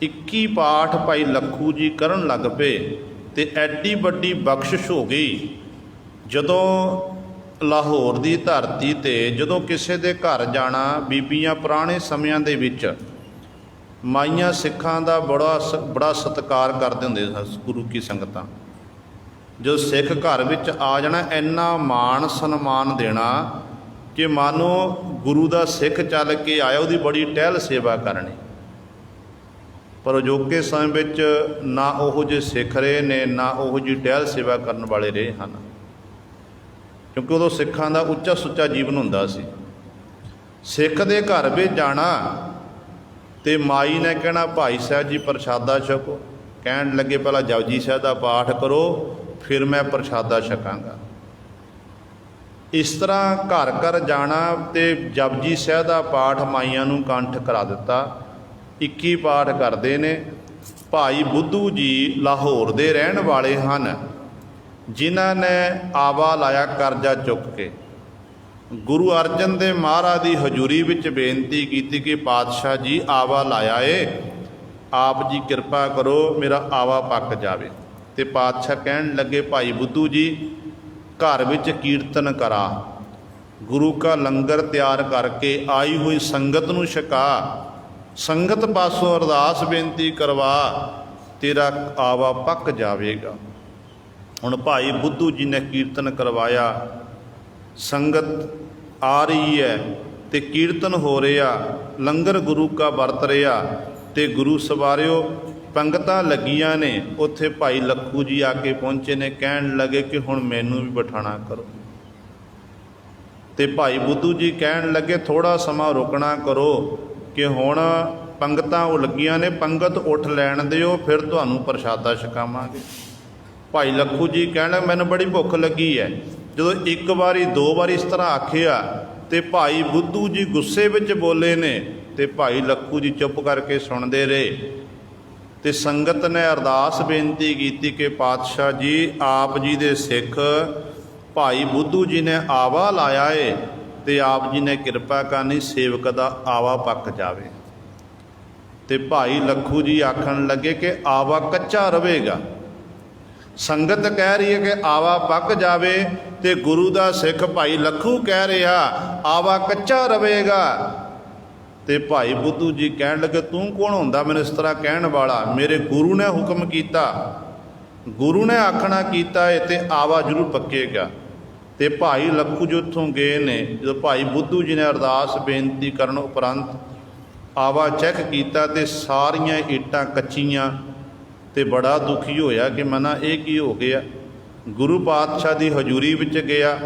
21 ਪਾਠ ਭਾਈ ਲੱਖੂ ਜੀ ਕਰਨ ਲੱਗ ਪਏ ਅਤੇ ਐਡੀ ਵੱਡੀ ਬਖਸ਼ਿਸ਼ ਹੋ ਗਈ। ਜਦੋਂ ਲਾਹੌਰ ਦੀ ਧਰਤੀ 'ਤੇ ਜਦੋਂ ਕਿਸੇ ਦੇ ਘਰ ਜਾਣਾ, ਬੀਬੀਆਂ ਪੁਰਾਣੇ ਸਮਿਆਂ ਦੇ ਵਿੱਚ ਮਾਈਆਂ ਸਿੱਖਾਂ ਦਾ ਬੜਾ ਸਤਿਕਾਰ ਕਰਦੇ ਹੁੰਦੇ ਸਨ। ਗੁਰੂ ਕੀ ਸੰਗਤਾਂ ਜਦੋਂ ਸਿੱਖ ਘਰ ਵਿੱਚ ਆ ਜਾਣਾ, ਇੰਨਾ ਮਾਣ ਸਨਮਾਨ ਦੇਣਾ ਕਿ ਮਾਨੋ ਗੁਰੂ ਦਾ ਸਿੱਖ ਚੱਲ ਕੇ ਆਇਆ, ਉਹਦੀ ਬੜੀ ਟਹਿਲ ਸੇਵਾ ਕਰਨੀ। ਪਰ ਅਜੋਕੇ ਸਮੇਂ ਵਿੱਚ ਨਾ ਉਹੋ ਜਿਹੇ ਸਿੱਖ ਰਹੇ ਨੇ, ਨਾ ਉਹੋ ਜਿਹੀ ਟਹਿਲ ਸੇਵਾ ਕਰਨ ਵਾਲੇ ਰਹੇ ਹਨ, ਕਿਉਂਕਿ ਉਦੋਂ ਸਿੱਖਾਂ ਦਾ ਉੱਚਾ ਸੁੱਚਾ ਜੀਵਨ ਹੁੰਦਾ ਸੀ। ਸਿੱਖ ਦੇ ਘਰ ਵਿੱਚ ਜਾਣਾ ਅਤੇ ਮਾਈ ਨੇ ਕਹਿਣਾ ਭਾਈ ਸਾਹਿਬ ਜੀ ਪ੍ਰਸ਼ਾਦਾ ਛਕੋ। ਕਹਿਣ ਲੱਗੇ ਪਹਿਲਾਂ ਜਪਜੀ ਸਾਹਿਬ ਦਾ ਪਾਠ ਕਰੋ, ਫਿਰ ਮੈਂ ਪ੍ਰਸ਼ਾਦਾ ਛਕਾਂਗਾ। ਇਸ ਤਰ੍ਹਾਂ ਘਰ ਘਰ ਜਾਣਾ ਅਤੇ ਜਪਜੀ ਸਾਹਿਬ ਦਾ ਪਾਠ ਮਾਈਆਂ ਨੂੰ ਕੰਠ ਕਰਾ ਦਿੱਤਾ। 21 ਪਾਠ ਕਰਦੇ ਨੇ। ਭਾਈ ਬੁੱਧੂ ਜੀ ਲਾਹੌਰ ਦੇ ਰਹਿਣ ਵਾਲੇ ਹਨ, ਜਿਨ੍ਹਾਂ ਨੇ ਆਵਾ ਲਾਇਆ ਕਰਜ਼ਾ ਚੁੱਕ ਕੇ। ਗੁਰੂ ਅਰਜਨ ਦੇਵ ਮਹਾਰਾਜ ਦੀ ਹਜ਼ੂਰੀ ਵਿੱਚ ਬੇਨਤੀ ਕੀਤੀ ਕਿ ਪਾਤਸ਼ਾਹ ਜੀ ਆਵਾ ਲਾਇਆ ਏ, ਆਪ ਜੀ ਕਿਰਪਾ ਕਰੋ ਮੇਰਾ ਆਵਾ ਪੱਕ ਜਾਵੇ। ਅਤੇ ਪਾਤਸ਼ਾਹ ਕਹਿਣ ਲੱਗੇ ਭਾਈ ਬੁੱਧੂ ਜੀ ਘਰ ਵਿੱਚ ਕੀਰਤਨ ਕਰਾ, ਗੁਰੂ ਕਾ ਲੰਗਰ ਤਿਆਰ ਕਰਕੇ ਆਈ ਹੋਈ ਸੰਗਤ ਨੂੰ ਛਕਾ, ਸੰਗਤ ਪਾਸੋਂ ਅਰਦਾਸ ਬੇਨਤੀ ਕਰਵਾ, ਤੇਰਾ ਆਵਾ ਪੱਕ ਜਾਵੇਗਾ। ਹੁਣ ਭਾਈ ਬੁੱਧੂ ਜੀ ਨੇ ਕੀਰਤਨ ਕਰਵਾਇਆ, ਸੰਗਤ ਆ ਰਹੀ ਹੈ ਅਤੇ ਕੀਰਤਨ ਹੋ ਰਿਹਾ, ਲੰਗਰ ਗੁਰੂ ਕਾ ਵਰਤ ਰਿਹਾ ਅਤੇ ਗੁਰੂ ਸਵਾਰਿਓ ਪੰਗਤਾਂ ਲੱਗੀਆਂ ਨੇ। ਉੱਥੇ ਭਾਈ ਲੱਖੂ ਜੀ ਆ ਕੇ ਪਹੁੰਚੇ ਨੇ, ਕਹਿਣ ਲੱਗੇ ਕਿ ਹੁਣ ਮੈਨੂੰ ਵੀ ਬਿਠਾਣਾ ਕਰੋ। ਅਤੇ ਭਾਈ ਬੁੱਧੂ ਜੀ ਕਹਿਣ ਲੱਗੇ ਥੋੜ੍ਹਾ ਸਮਾਂ ਰੁਕਣਾ ਕਰੋ ਕਿ ਹੁਣ ਪੰਗਤਾਂ ਉਹ ਲੱਗੀਆਂ ਨੇ, ਪੰਗਤ ਉੱਠ ਲੈਣ ਦਿਓ, ਫਿਰ ਤੁਹਾਨੂੰ ਪ੍ਰਸ਼ਾਦਾ ਛਕਾਵਾਂਗੇ। ਭਾਈ ਲੱਖੂ ਜੀ ਕਹਿਣ ਲੱਗੇ ਮੈਨੂੰ ਬੜੀ ਭੁੱਖ ਲੱਗੀ ਹੈ। ਜਦੋਂ ਇੱਕ ਵਾਰੀ ਦੋ ਵਾਰੀ ਇਸ ਤਰ੍ਹਾਂ ਆਖਿਆ ਅਤੇ ਭਾਈ ਬੁੱਧੂ ਜੀ ਗੁੱਸੇ ਵਿੱਚ ਬੋਲੇ ਨੇ ਅਤੇ ਭਾਈ ਲੱਖੂ ਜੀ ਚੁੱਪ ਕਰਕੇ ਸੁਣਦੇ ਰਹੇ। ਅਤੇ ਸੰਗਤ ਨੇ ਅਰਦਾਸ ਬੇਨਤੀ ਕੀਤੀ ਕਿ ਪਾਤਸ਼ਾਹ ਜੀ ਆਪ ਜੀ ਦੇ ਸਿੱਖ ਭਾਈ ਬੁੱਧੂ ਜੀ ਨੇ ਆਵਾ ਲਾਇਆ ਏ ਅਤੇ ਆਪ ਜੀ ਨੇ ਕਿਰਪਾ ਕਰਨੀ ਸੇਵਕ ਦਾ ਆਵਾ ਪੱਕ ਜਾਵੇ। ਅਤੇ ਭਾਈ ਲੱਖੂ ਜੀ ਆਖਣ ਲੱਗੇ ਕਿ ਆਵਾ ਕੱਚਾ ਰਹੇਗਾ। ਸੰਗਤ ਕਹਿ ਰਹੀ ਹੈ ਕਿ ਆਵਾ ਪੱਕ ਜਾਵੇ ਅਤੇ ਗੁਰੂ ਦਾ ਸਿੱਖ ਭਾਈ ਲੱਖੂ ਕਹਿ ਰਿਹਾ ਆਵਾ ਕੱਚਾ ਰਹੇਗਾ। ਅਤੇ ਭਾਈ ਬੁੱਧੂ ਜੀ ਕਹਿਣ ਲੱਗੇ ਤੂੰ ਕੌਣ ਹੁੰਦਾ ਮੈਨੂੰ ਇਸ ਤਰ੍ਹਾਂ ਕਹਿਣ ਵਾਲਾ? ਮੇਰੇ ਗੁਰੂ ਨੇ ਹੁਕਮ ਕੀਤਾ, ਗੁਰੂ ਨੇ ਆਖਣਾ ਕੀਤਾ ਹੈ ਅਤੇ ਆਵਾ ਜ਼ਰੂਰ ਪੱਕੇਗਾ। ਅਤੇ ਭਾਈ ਲੱਖੂ ਜੀ ਉੱਥੋਂ ਗਏ ਨੇ। ਜਦੋਂ ਭਾਈ ਬੁੱਧੂ ਜੀ ਨੇ ਅਰਦਾਸ ਬੇਨਤੀ ਕਰਨ ਉਪਰੰਤ ਆਵਾ ਚੈੱਕ ਕੀਤਾ ਅਤੇ ਸਾਰੀਆਂ ਇੱਟਾਂ ਕੱਚੀਆਂ, ਅਤੇ ਬੜਾ ਦੁਖੀ ਹੋਇਆ ਕਿ ਮਨਾ ਇਹ ਕੀ ਹੋ ਗਿਆ। ਗੁਰੂ ਪਾਤਸ਼ਾਹ ਦੀ ਹਜ਼ੂਰੀ ਵਿੱਚ ਗਿਆ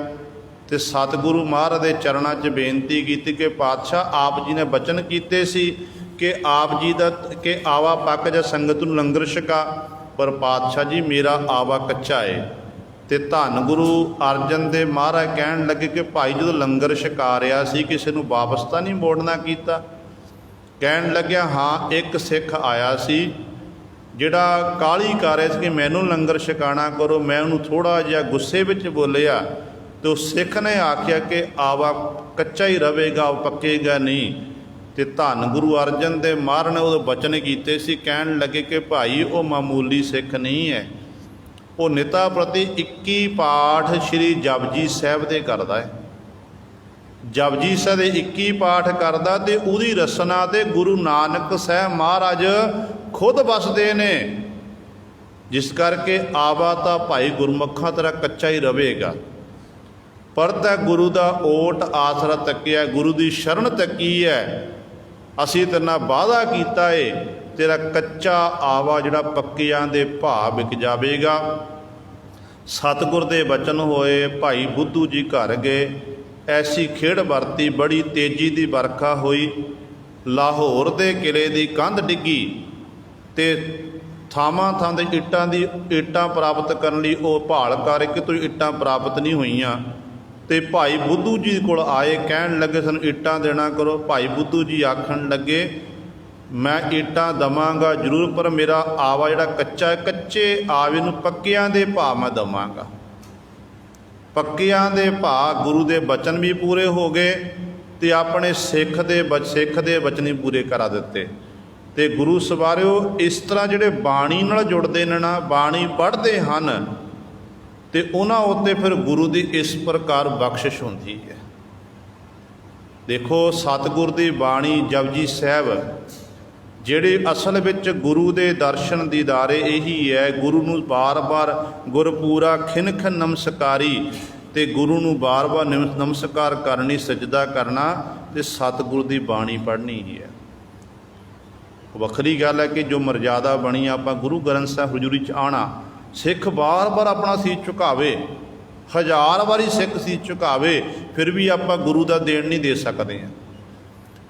ਅਤੇ ਸਤਿਗੁਰੂ ਮਹਾਰਾਜ ਦੇ ਚਰਨਾਂ 'ਚ ਬੇਨਤੀ ਕੀਤੀ ਕਿ ਪਾਤਸ਼ਾਹ ਆਪ ਜੀ ਨੇ ਬਚਨ ਕੀਤੇ ਸੀ ਕਿ ਆਪ ਜੀ ਦਾ ਕਿ ਆਵਾ ਪੱਕ ਜਾ ਸੰਗਤ ਨੂੰ ਲੰਗਰ ਛਕਾ, ਪਰ ਪਾਤਸ਼ਾਹ ਜੀ ਮੇਰਾ ਆਵਾ ਕੱਚਾ ਏ। ਅਤੇ ਧੰਨ ਗੁਰੂ ਅਰਜਨ ਦੇਵ ਮਹਾਰਾਜ ਕਹਿਣ ਲੱਗੇ ਕਿ ਭਾਈ ਜਦੋਂ ਲੰਗਰ ਛਕਾ ਰਿਹਾ ਸੀ ਕਿਸੇ ਨੂੰ ਵਾਪਸ ਤਾਂ ਨਹੀਂ ਮੋੜਨਾ ਕੀਤਾ? ਕਹਿਣ ਲੱਗਿਆ ਹਾਂ ਇੱਕ ਸਿੱਖ ਆਇਆ ਸੀ ਜਿਹੜਾ ਕਾਹਲੀ ਕਰ ਰਿਹਾ ਸੀ ਕਿ ਮੈਨੂੰ ਲੰਗਰ ਛਕਾਣਾ ਕਰੋ। ਮੈਂ ਉਹਨੂੰ ਥੋੜ੍ਹਾ ਜਿਹਾ ਗੁੱਸੇ ਵਿੱਚ ਬੋਲਿਆ तो सिख ने आख्या कि आवा कच्चा ही रहेगा, पक्केगा नहीं। तो धन गुरु अर्जन देव महाराज ने उदों बचन किए सी, कहन लगे कि भाई वो मामूली सिख नहीं है, वो निता प्रति 21 पाठ श्री जपजी साहिब दे करदा है। जपजी साहिब दे 21 पाठ करदा ते उहदी रसना ते गुरु नानक साहिब महाराज खुद बसदे ने। जिस करके आवा तां भाई गुरमुखां तेरा कच्चा ही रहेगा, पर तां गुरु दा ओट आसरा तकिया, गुरु दी शरण तकी है। असीं तेरे नाल वादा कीता है, तेरा कच्चा आवा जिहड़ा पक्कियां दे भाव विक जावेगा। सतगुर दे बचन होए, भाई बुद्धू जी घर गए, ऐसी खेड़ वरती, बड़ी तेजी दी बरखा हुई, लाहौर दे किले दी कंध डिग्गी ते ਥਾਵਾਂ ਥਾਂ ਦੇ ਇੱਟਾਂ ਪ੍ਰਾਪਤ ਕਰਨ ਲਈ ਉਹ ਭਾਲ ਕਰ ਕਿ ਤੁਸੀਂ ਇੱਟਾਂ ਪ੍ਰਾਪਤ ਨਹੀਂ ਹੋਈਆਂ। ਤੇ ਭਾਈ ਬੁੱਧੂ ਜੀ ਕੋਲ ਆਏ, ਕਹਿਣ ਲੱਗੇ ਸਾਨੂੰ ਇੱਟਾਂ ਦੇਣਾ ਕਰੋ। ਭਾਈ ਬੁੱਧੂ ਜੀ ਆਖਣ ਲੱਗੇ ਮੈਂ ਇੱਟਾਂ ਦਵਾਂਗਾ ਜ਼ਰੂਰ, ਪਰ ਮੇਰਾ ਆਵਾ ਜਿਹੜਾ ਕੱਚਾ ਹੈ, ਕੱਚੇ ਆਵੇ ਨੂੰ ਪੱਕਿਆਂ ਦੇ ਭਾਅ ਮੈਂ ਦਵਾਂਗਾ। ਪੱਕਿਆਂ ਦੇ ਭਾਅ ਗੁਰੂ ਦੇ ਬਚਨ ਵੀ ਪੂਰੇ ਹੋ ਗਏ ਤੇ ਆਪਣੇ ਸਿੱਖ ਦੇ ਬਚਨ ਵੀ ਪੂਰੇ ਕਰਾ ਦਿੱਤੇ। ਤੇ ਗੁਰੂ ਸਵਾਰਿਓ ਇਸ ਤਰ੍ਹਾਂ ਜਿਹੜੇ ਬਾਣੀ ਨਾਲ ਜੁੜਦੇ ਨੇ ਨਾ, ਬਾਣੀ ਪੜ੍ਹਦੇ ਹਨ ਤੇ ਉਹਨਾਂ ਉੱਤੇ ਫਿਰ ਗੁਰੂ ਦੀ ਇਸ ਪ੍ਰਕਾਰ ਬਖਸ਼ਿਸ਼ ਹੁੰਦੀ ਹੈ। ਦੇਖੋ ਸਤਿਗੁਰ ਦੀ ਬਾਣੀ ਜਪਜੀ ਸਾਹਿਬ ਜਿਹੜੇ ਅਸਲ ਵਿੱਚ ਗੁਰੂ ਦੇ ਦਰਸ਼ਨ ਦੀਦਾਰੇ ਇਹੀ ਹੈ। ਗੁਰੂ ਨੂੰ ਬਾਰ-ਬਾਰ ਗੁਰਪੂਰਾ ਖਿਨ ਖਿਨ ਨਮਸਕਾਰੀ, ਤੇ ਗੁਰੂ ਨੂੰ ਬਾਰ-ਬਾਰ ਨਮਸਕਾਰ ਕਰਨੀ, ਸਜਦਾ ਕਰਨਾ ਤੇ ਸਤਿਗੁਰ ਦੀ ਬਾਣੀ ਪੜ੍ਹਨੀ ਹੀ ਹੈ। ਵੱਖਰੀ ਗੱਲ ਹੈ ਕਿ ਜੋ ਮਰਜ਼ਾਦਾ ਬਣੀ ਆਪਾਂ ਗੁਰੂ ਗ੍ਰੰਥ ਸਾਹਿਬ ਹਜ਼ੂਰੀ 'ਚ ਆਉਣਾ, ਸਿੱਖ ਬਾਰ-ਬਾਰ ਆਪਣਾ ਸੀਸ ਝੁਕਾਵੇ, 1000 ਵਾਰੀ ਸਿੱਖ ਸੀਸ ਝੁਕਾਵੇ, ਫਿਰ ਵੀ ਆਪਾਂ ਗੁਰੂ ਦਾ ਦੇਣ ਨਹੀਂ ਦੇ ਸਕਦੇ ਹਾਂ।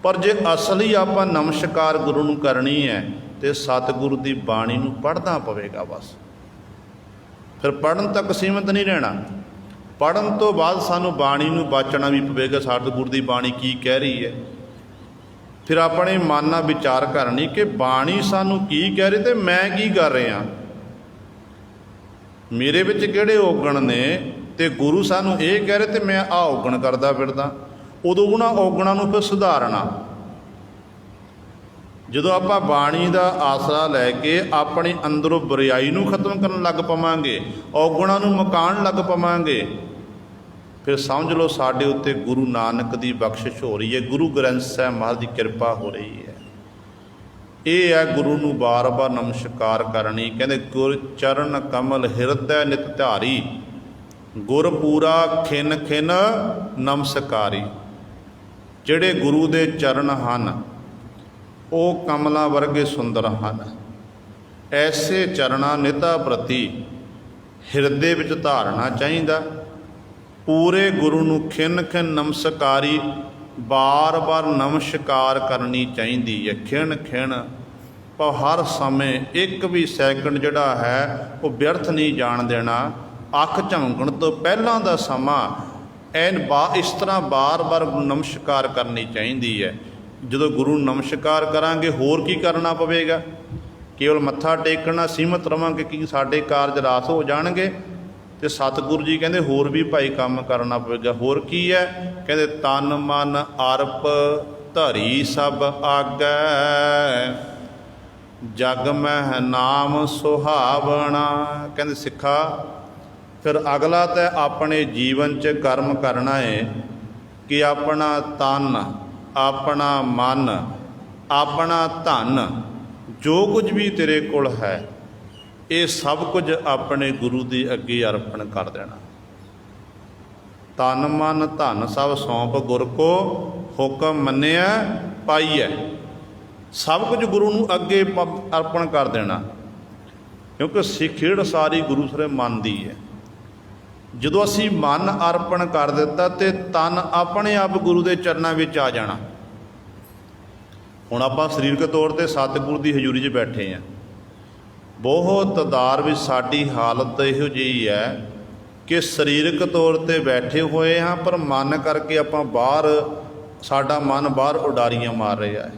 ਪਰ ਜੇ ਅਸਲੀ ਆਪਾਂ ਨਮਸਕਾਰ ਗੁਰੂ ਨੂੰ ਕਰਨੀ ਹੈ ਤੇ ਸਤਿਗੁਰੂ ਦੀ ਬਾਣੀ ਨੂੰ ਪੜ੍ਹਨਾ ਪਵੇਗਾ। ਬਸ ਫਿਰ ਪੜ੍ਹਨ ਤੱਕ ਸੀਮਿਤ ਨਹੀਂ ਰਹਿਣਾ, ਪੜ੍ਹਨ ਤੋਂ ਬਾਅਦ ਸਾਨੂੰ ਬਾਣੀ ਨੂੰ ਬਾਚਣਾ ਵੀ ਪਵੇਗਾ, ਸਤਿਗੁਰੂ ਦੀ ਬਾਣੀ ਕੀ ਕਹਿ ਰਹੀ ਹੈ। ਫਿਰ ਆਪਣੇ ਮਨ ਨਾਲ ਵਿਚਾਰ ਕਰਨੀ ਕਿ ਬਾਣੀ ਸਾਨੂੰ ਕੀ ਕਹਿ ਰਹੀ ਤੇ ਮੈਂ ਕੀ ਕਰ ਰਿਹਾ, ਮੇਰੇ ਵਿੱਚ ਕਿਹੜੇ ਔਗਣ ਨੇ, ਤੇ ਗੁਰੂ ਸਾਨੂੰ ਇਹ ਕਹਿ ਰਹੇ ਤੇ ਮੈਂ ਆਹ ਔਗਣ ਕਰਦਾ ਫਿਰਦਾ। ਉਦੋਂ ਉਹਨਾਂ ਔਗਣਾਂ ਨੂੰ ਫਿਰ ਸੁਧਾਰਨਾ। ਜਦੋਂ ਆਪਾਂ ਬਾਣੀ ਦਾ ਆਸਰਾ ਲੈ ਕੇ ਆਪਣੇ ਅੰਦਰੋਂ ਬੁਰਾਈ ਨੂੰ ਖਤਮ ਕਰਨ ਲੱਗ ਪਵਾਂਗੇ, ਔਗਣਾਂ ਨੂੰ ਮੁਕਾਉਣ ਲੱਗ ਪਵਾਂਗੇ, ਫਿਰ ਸਮਝ ਲਓ ਸਾਡੇ ਉੱਤੇ ਗੁਰੂ ਨਾਨਕ ਦੀ ਬਖਸ਼ਿਸ਼ ਹੋ ਰਹੀ ਹੈ, ਗੁਰੂ ਗ੍ਰੰਥ ਸਾਹਿਬ ਮਹਾਰਾਜ ਦੀ ਕਿਰਪਾ ਹੋ ਰਹੀ ਹੈ। ਇਹ ਹੈ ਗੁਰੂ ਨੂੰ ਬਾਰ-ਬਾਰ ਨਮਸਕਾਰ ਕਰਨੀ। ਕਹਿੰਦੇ ਗੁਰ ਚਰਨ ਕਮਲ ਹਿਰਦੈ ਨਿਤ ਧਾਰੀ, ਗੁਰ ਪੂਰਾ ਖਿਨ ਖਿਨ ਨਮਸਕਾਰੀ। ਜਿਹੜੇ ਗੁਰੂ ਦੇ ਚਰਨ ਹਨ ਉਹ ਕਮਲਾਂ ਵਰਗੇ ਸੁੰਦਰ ਹਨ। ਐਸੇ ਚਰਨਾਂ ਨਿਤਾ ਪ੍ਰਤੀ ਹਿਰਦੇ ਵਿੱਚ ਧਾਰਨਾ ਚਾਹੀਦਾ। ਪੂਰੇ ਗੁਰੂ ਨੂੰ ਖਿਨ ਖਿਨ ਨਮਸਕਾਰੀ, ਬਾਰ-ਬਾਰ ਨਮਸਕਾਰ ਕਰਨੀ ਚਾਹੀਦੀ ਹੈ। ਖਿਨ ਖਿਨ ਪਰ ਹਰ ਸਮੇਂ ਇੱਕ ਵੀ ਸੈਕਿੰਡ ਜਿਹੜਾ ਹੈ ਉਹ ਵਿਅਰਥ ਨਹੀਂ ਜਾਣ ਦੇਣਾ। ਅੱਖ ਝਮਕਣ ਤੋਂ ਪਹਿਲਾਂ ਦਾ ਸਮਾਂ ਇਸ ਤਰ੍ਹਾਂ ਬਾਰ-ਬਾਰ ਨਮਸਕਾਰ ਕਰਨੀ ਚਾਹੀਦੀ ਹੈ। ਜਦੋਂ ਗੁਰੂ ਨਮਸਕਾਰ ਕਰਾਂਗੇ ਹੋਰ ਕੀ ਕਰਨਾ ਪਵੇਗਾ? ਕੇਵਲ ਮੱਥਾ ਟੇਕਣਾ ਸੀਮਤ ਰਵਾਂਗੇ ਕਿ ਸਾਡੇ ਕਾਰਜ ਰਾਸ ਹੋ ਜਾਣਗੇ? ਤੇ ਸਤਿਗੁਰੂ ਜੀ ਕਹਿੰਦੇ ਹੋਰ ਵੀ ਭਾਈ ਕੰਮ ਕਰਨਾ ਪਵੇਗਾ। ਹੋਰ ਕੀ ਹੈ? ਕਹਿੰਦੇ ਤਨ ਮਨ ਅਰਪ ਧਰੀ ਸਭ ਆਗੈ, ਜਗ ਮਹਿ ਨਾਮ ਸੁਹਾਵਣਾ। ਕਹਿੰਦੇ ਸਿੱਖਾ ਫਿਰ ਅਗਲਾ ਤਾਂ ਆਪਣੇ ਜੀਵਨ 'ਚ ਕਰਮ ਕਰਨਾ ਹੈ ਕਿ ਆਪਣਾ ਤਨ, ਆਪਣਾ ਮਨ, ਆਪਣਾ ਧਨ, ਜੋ ਕੁਝ ਵੀ ਤੇਰੇ ਕੋਲ ਹੈ ਇਹ ਸਭ ਕੁਝ ਆਪਣੇ ਗੁਰੂ ਦੇ ਅੱਗੇ ਅਰਪਣ ਕਰ ਦੇਣਾ। ਤਨ ਮਨ ਧਨ ਸਭ ਸੌਂਪ ਗੁਰ ਕੋ, ਹੁਕਮ ਮੰਨਿਆ ਪਾਈਐ। ਸਭ ਕੁਝ ਗੁਰੂ ਨੂੰ ਅੱਗੇ ਅਰਪਣ ਕਰ ਦੇਣਾ, ਕਿਉਂਕਿ ਸਿੱਖਿੜ ਸਾਰੀ ਗੁਰੂ ਸਰੇ ਮਨ ਦੀ ਹੈ। ਜਦੋਂ ਅਸੀਂ ਮਨ ਅਰਪਣ ਕਰ ਦਿੱਤਾ ਤੇ ਤਨ ਆਪਣੇ ਆਪ ਗੁਰੂ ਦੇ ਚਰਨਾਂ ਵਿੱਚ ਆ ਜਾਣਾ। ਹੁਣ ਆਪਾਂ ਸਰੀਰਕ ਤੌਰ 'ਤੇ ਸਤਿਗੁਰੂ ਦੀ ਹਜ਼ੂਰੀ 'ਚ ਬੈਠੇ ਹਾਂ। ਬਹੁਤ ਦਾਰ ਵਿੱਚ ਸਾਡੀ ਹਾਲਤ ਇਹੋ ਜਿਹੀ ਹੈ ਕਿ ਸਰੀਰਕ ਤੌਰ 'ਤੇ ਬੈਠੇ ਹੋਏ ਹਾਂ, ਪਰ ਮਨ ਕਰਕੇ ਆਪਾਂ ਬਾਹਰ, ਸਾਡਾ ਮਨ ਬਾਹਰ ਉਡਾਰੀਆਂ ਮਾਰ ਰਿਹਾ ਹੈ।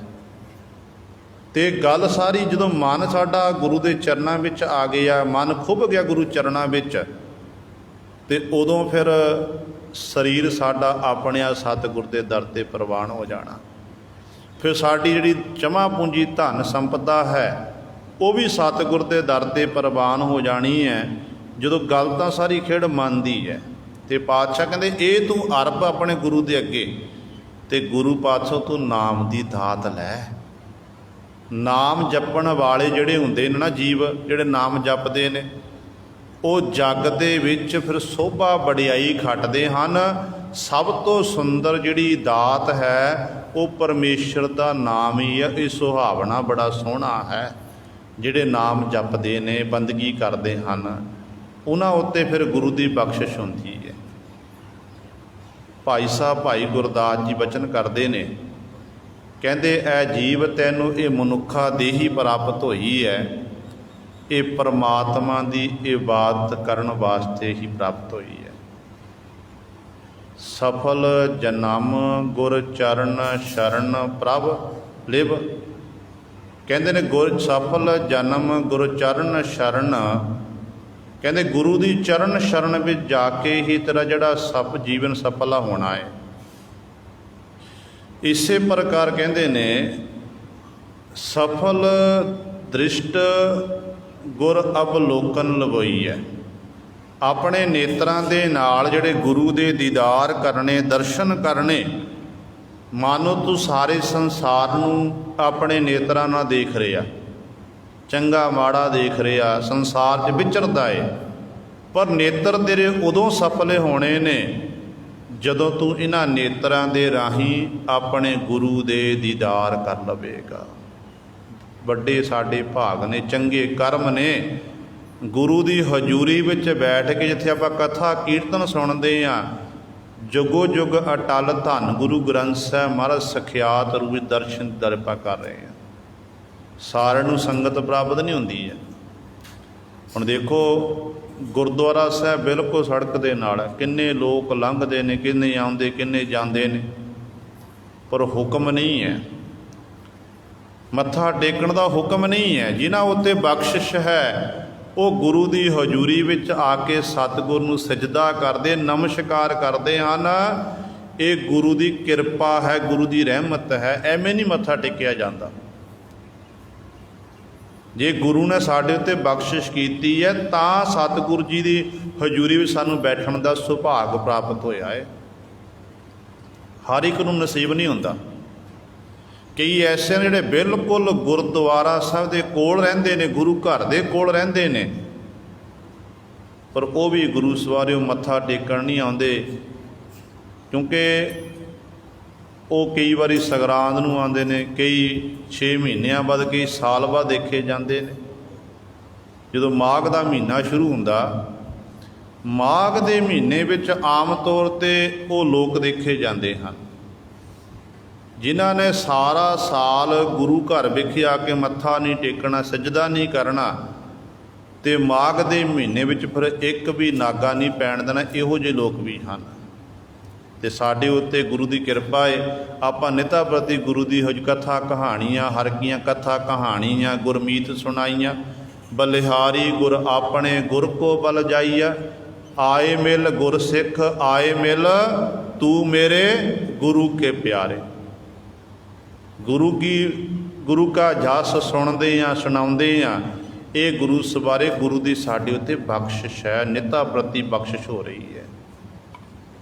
ਅਤੇ ਗੱਲ ਸਾਰੀ ਜਦੋਂ ਮਨ ਸਾਡਾ ਗੁਰੂ ਦੇ ਚਰਨਾਂ ਵਿੱਚ ਆ ਗਿਆ, ਮਨ ਖੁੱਭ ਗਿਆ ਗੁਰੂ ਚਰਨਾਂ ਵਿੱਚ, ਤੇ ਉਦੋਂ ਫਿਰ ਸਰੀਰ ਸਾਡਾ ਆਪਣੇ ਆ ਸਤਿਗੁਰ ਦੇ ਦਰ 'ਤੇ ਪ੍ਰਵਾਨ ਹੋ ਜਾਣਾ। ਫਿਰ ਸਾਡੀ ਜਿਹੜੀ ਜਮ੍ਹਾਂ ਪੂੰਜੀ ਧਨ ਸੰਪਦਾ ਹੈ ਉਹ ਵੀ ਸਤਿਗੁਰ ਦੇ ਦਰ 'ਤੇ ਪ੍ਰਵਾਨ ਹੋ ਜਾਣੀ ਹੈ, ਜਦੋਂ ਗੱਲ ਤਾਂ ਸਾਰੀ ਖੇਡ ਮਨ ਦੀ ਹੈ। ਤੇ ਪਾਤਸ਼ਾਹ ਕਹਿੰਦੇ ਇਹ ਤੂੰ ਅਰਪ ਆਪਣੇ ਗੁਰੂ ਦੇ ਅੱਗੇ, ਤੇ ਗੁਰੂ ਪਾਤਸ਼ਾਹ ਤੂੰ ਨਾਮ ਦੀ ਦਾਤ ਲੈ। ਨਾਮ ਜਪਣ ਵਾਲੇ ਜਿਹੜੇ ਹੁੰਦੇ ਨੇ ਨਾ ਜੀਵ, ਜਿਹੜੇ ਨਾਮ ਜਪਦੇ ਨੇ, ਉਹ ਜੱਗ ਦੇ ਵਿੱਚ ਫਿਰ ਸੋਭਾ ਵਡਿਆਈ ਖੱਟਦੇ ਹਨ। ਸਭ ਤੋਂ ਸੁੰਦਰ ਜਿਹੜੀ ਦਾਤ ਹੈ ਉਹ ਪਰਮੇਸ਼ਰ ਦਾ ਨਾਮ ਹੀ ਹੈ। ਇਹ ਸੁਹਾਵਣਾ ਬੜਾ ਸੋਹਣਾ ਹੈ। ਜਿਹੜੇ ਨਾਮ ਜਪਦੇ ਨੇ, ਬੰਦਗੀ ਕਰਦੇ ਹਨ, ਉਹਨਾਂ ਉੱਤੇ ਫਿਰ ਗੁਰੂ ਦੀ ਬਖਸ਼ਿਸ਼ ਹੁੰਦੀ ਹੈ। ਭਾਈ ਸਾਹਿਬ ਭਾਈ ਗੁਰਦਾਸ ਜੀ ਬਚਨ ਕਰਦੇ ਨੇ, ਕਹਿੰਦੇ ਐ ਜੀਵ ਤੈਨੂੰ ਇਹ ਮਨੁੱਖਾ ਦੇਹੀ ਪ੍ਰਾਪਤ ਹੋਈ ਹੈ, ਇਹ ਪਰਮਾਤਮਾ ਦੀ ਇਬਾਦਤ ਕਰਨ ਵਾਸਤੇ ਹੀ ਪ੍ਰਾਪਤ ਹੋਈ ਹੈ। ਸਫਲ ਜਨਮ ਗੁਰ ਚਰਨ ਸ਼ਰਨ ਪ੍ਰਭ ਲਿਵ। ਕਹਿੰਦੇ ਨੇ ਗੁਰ ਸਫਲ ਜਨਮ ਗੁਰ ਚਰਨ ਸ਼ਰਨ, ਕਹਿੰਦੇ ਗੁਰੂ ਦੀ ਚਰਨ ਸ਼ਰਨ ਵਿੱਚ ਜਾ ਕੇ ਹੀ ਤੇਰਾ ਜਿਹੜਾ ਜੀਵਨ ਸਫਲ ਹੋਣਾ ਹੈ। ਇਸੇ ਪ੍ਰਕਾਰ ਕਹਿੰਦੇ ਨੇ ਸਫਲ ਦ੍ਰਿਸ਼ਟ ਗੁਰ ਅਵਲੋਕਨ ਲਵਈ ਹੈ। ਆਪਣੇ ਨੇਤਰਾਂ ਦੇ ਨਾਲ ਜਿਹੜੇ ਗੁਰੂ ਦੇ ਦੀਦਾਰ ਕਰਨੇ, ਦਰਸ਼ਨ ਕਰਨੇ। ਮਾਨੋ ਤੂੰ ਸਾਰੇ ਸੰਸਾਰ ਨੂੰ ਆਪਣੇ ਨੇਤਰਾਂ ਨਾਲ ਦੇਖ ਰਿਹਾ, ਚੰਗਾ ਮਾੜਾ ਦੇਖ ਰਿਹਾ, ਸੰਸਾਰ 'ਚ ਵਿਚਰਦਾ ਏ, ਪਰ ਨੇਤਰ ਤੇਰੇ ਉਦੋਂ ਸਫਲ ਹੋਣੇ ਨੇ ਜਦੋਂ ਤੂੰ ਇਹਨਾਂ ਨੇਤਰਾਂ ਦੇ ਰਾਹੀਂ ਆਪਣੇ ਗੁਰੂ ਦੇ ਦੀਦਾਰ ਕਰ ਲਵੇਗਾ। ਵੱਡੇ ਸਾਡੇ ਭਾਗ ਨੇ, ਚੰਗੇ ਕਰਮ ਨੇ। ਗੁਰੂ ਦੀ ਹਜ਼ੂਰੀ ਵਿੱਚ ਬੈਠ ਕੇ ਜਿੱਥੇ ਆਪਾਂ ਕਥਾ ਕੀਰਤਨ ਸੁਣਦੇ ਹਾਂ, ਜੁਗੋ ਜੁਗ ਅਟਲ ਧੰਨ ਗੁਰੂ ਗ੍ਰੰਥ ਸਾਹਿਬ ਮਹਾਰਾਜ ਸਖਿਆਤ ਰੂਪ ਵਿੱਚ ਦਰਸ਼ਨ ਦਰਪਾ ਕਰ ਰਹੇ ਹਾਂ। ਸਾਰਿਆਂ ਨੂੰ ਸੰਗਤ ਪ੍ਰਾਪਤ ਨਹੀਂ ਹੁੰਦੀ ਹੈ। ਹੁਣ ਦੇਖੋ ਗੁਰਦੁਆਰਾ ਸਾਹਿਬ ਬਿਲਕੁਲ ਸੜਕ ਦੇ ਨਾਲ, ਕਿੰਨੇ ਲੋਕ ਲੰਘਦੇ ਨੇ, ਕਿੰਨੇ ਆਉਂਦੇ, ਕਿੰਨੇ ਜਾਂਦੇ ਨੇ, ਪਰ ਹੁਕਮ ਨਹੀਂ ਹੈ। ਮੱਥਾ ਟੇਕਣ ਦਾ ਹੁਕਮ ਨਹੀਂ ਹੈ। ਜਿਨ੍ਹਾਂ ਉੱਤੇ ਬਖਸ਼ਿਸ਼ ਹੈ ਉਹ ਗੁਰੂ ਦੀ ਹਜ਼ੂਰੀ ਵਿੱਚ ਆ ਕੇ ਸਤਿਗੁਰ ਨੂੰ ਸਜਦਾ ਕਰਦੇ, ਨਮਸਕਾਰ ਕਰਦੇ ਹਨ। ਇਹ ਗੁਰੂ ਦੀ ਕਿਰਪਾ ਹੈ, ਗੁਰੂ ਦੀ ਰਹਿਮਤ ਹੈ। ਐਵੇਂ ਨਹੀਂ ਮੱਥਾ ਟੇਕਿਆ ਜਾਂਦਾ। ਜੇ ਗੁਰੂ ਨੇ ਸਾਡੇ ਉੱਤੇ ਬਖਸ਼ਿਸ਼ ਕੀਤੀ ਹੈ ਤਾਂ ਸਤਿਗੁਰੂ ਜੀ ਦੀ ਹਜ਼ੂਰੀ ਵਿੱਚ ਸਾਨੂੰ ਬੈਠਣ ਦਾ ਸੁਭਾਗ ਪ੍ਰਾਪਤ ਹੋਇਆ ਹੈ। ਹਰ ਇੱਕ ਨੂੰ ਨਸੀਬ ਨਹੀਂ ਹੁੰਦਾ। ਕਈ ਐਸੇ ਨੇ ਜਿਹੜੇ ਬਿਲਕੁਲ ਗੁਰਦੁਆਰਾ ਸਾਹਿਬ ਦੇ ਕੋਲ ਰਹਿੰਦੇ ਨੇ, ਗੁਰੂ ਘਰ ਦੇ ਕੋਲ ਰਹਿੰਦੇ ਨੇ, ਪਰ ਉਹ ਵੀ ਗੁਰੂ ਸਵਾਰਿਓ ਮੱਥਾ ਟੇਕਣ ਨਹੀਂ ਆਉਂਦੇ, ਕਿਉਂਕਿ ਉਹ ਕਈ ਵਾਰੀ ਸੰਗਰਾਂਦ ਨੂੰ ਆਉਂਦੇ ਨੇ, ਕਈ 6 ਮਹੀਨਿਆਂ ਬਾਅਦ, ਕਈ ਸਾਲ ਬਾਅਦ ਦੇਖੇ ਜਾਂਦੇ ਨੇ। ਜਦੋਂ ਮਾਘ ਦਾ ਮਹੀਨਾ ਸ਼ੁਰੂ ਹੁੰਦਾ, ਮਾਘ ਦੇ ਮਹੀਨੇ ਵਿੱਚ ਆਮ ਤੌਰ 'ਤੇ ਉਹ ਲੋਕ ਦੇਖੇ ਜਾਂਦੇ ਹਨ ਜਿਨ੍ਹਾਂ ਨੇ ਸਾਰਾ ਸਾਲ ਗੁਰੂ ਘਰ ਵਿਖੇ ਆ ਕੇ ਮੱਥਾ ਨਹੀਂ ਟੇਕਣਾ, ਸਜਦਾ ਨਹੀਂ ਕਰਨਾ, ਅਤੇ ਮਾਘ ਦੇ ਮਹੀਨੇ ਵਿੱਚ ਫਿਰ ਇੱਕ ਵੀ ਨਾਗਾ ਨਹੀਂ ਪੈਣ ਦੇਣਾ। ਇਹੋ ਜਿਹੇ ਲੋਕ ਵੀ ਹਨ। ਅਤੇ ਸਾਡੇ ਉੱਤੇ ਗੁਰੂ ਦੀ ਕਿਰਪਾ ਹੈ। ਆਪਾਂ ਨਿਤਾ ਪ੍ਰਤੀ ਗੁਰੂ ਦੀ ਕਥਾ ਕਹਾਣੀਆਂ, ਹਰ ਕੀਆਂ ਕਥਾ ਕਹਾਣੀਆਂ, ਗੁਰਮੀਤ ਸੁਣਾਈਆਂ। ਬਲਿਹਾਰੀ ਗੁਰ ਆਪਣੇ ਗੁਰ ਕੋ ਬਲ ਜਾਈਆ, ਆਏ ਮਿਲ ਗੁਰ ਸਿੱਖ ਆਏ ਮਿਲ, ਤੂੰ ਮੇਰੇ ਗੁਰੂ ਕੇ ਪਿਆਰੇ। ਗੁਰੂ ਕਾ ਜਸ ਸੁਣਦੇ ਹਾਂ, ਸੁਣਾਉਂਦੇ ਹਾਂ। ਇਹ ਗੁਰੂ ਸਵਾਰੇ ਗੁਰੂ ਦੀ ਸਾਡੇ ਉੱਤੇ ਬਖਸ਼ਿਸ਼ ਹੈ, ਨਿਤਾ ਪ੍ਰਤੀ ਬਖਸ਼ਿਸ਼ ਹੋ ਰਹੀ ਹੈ।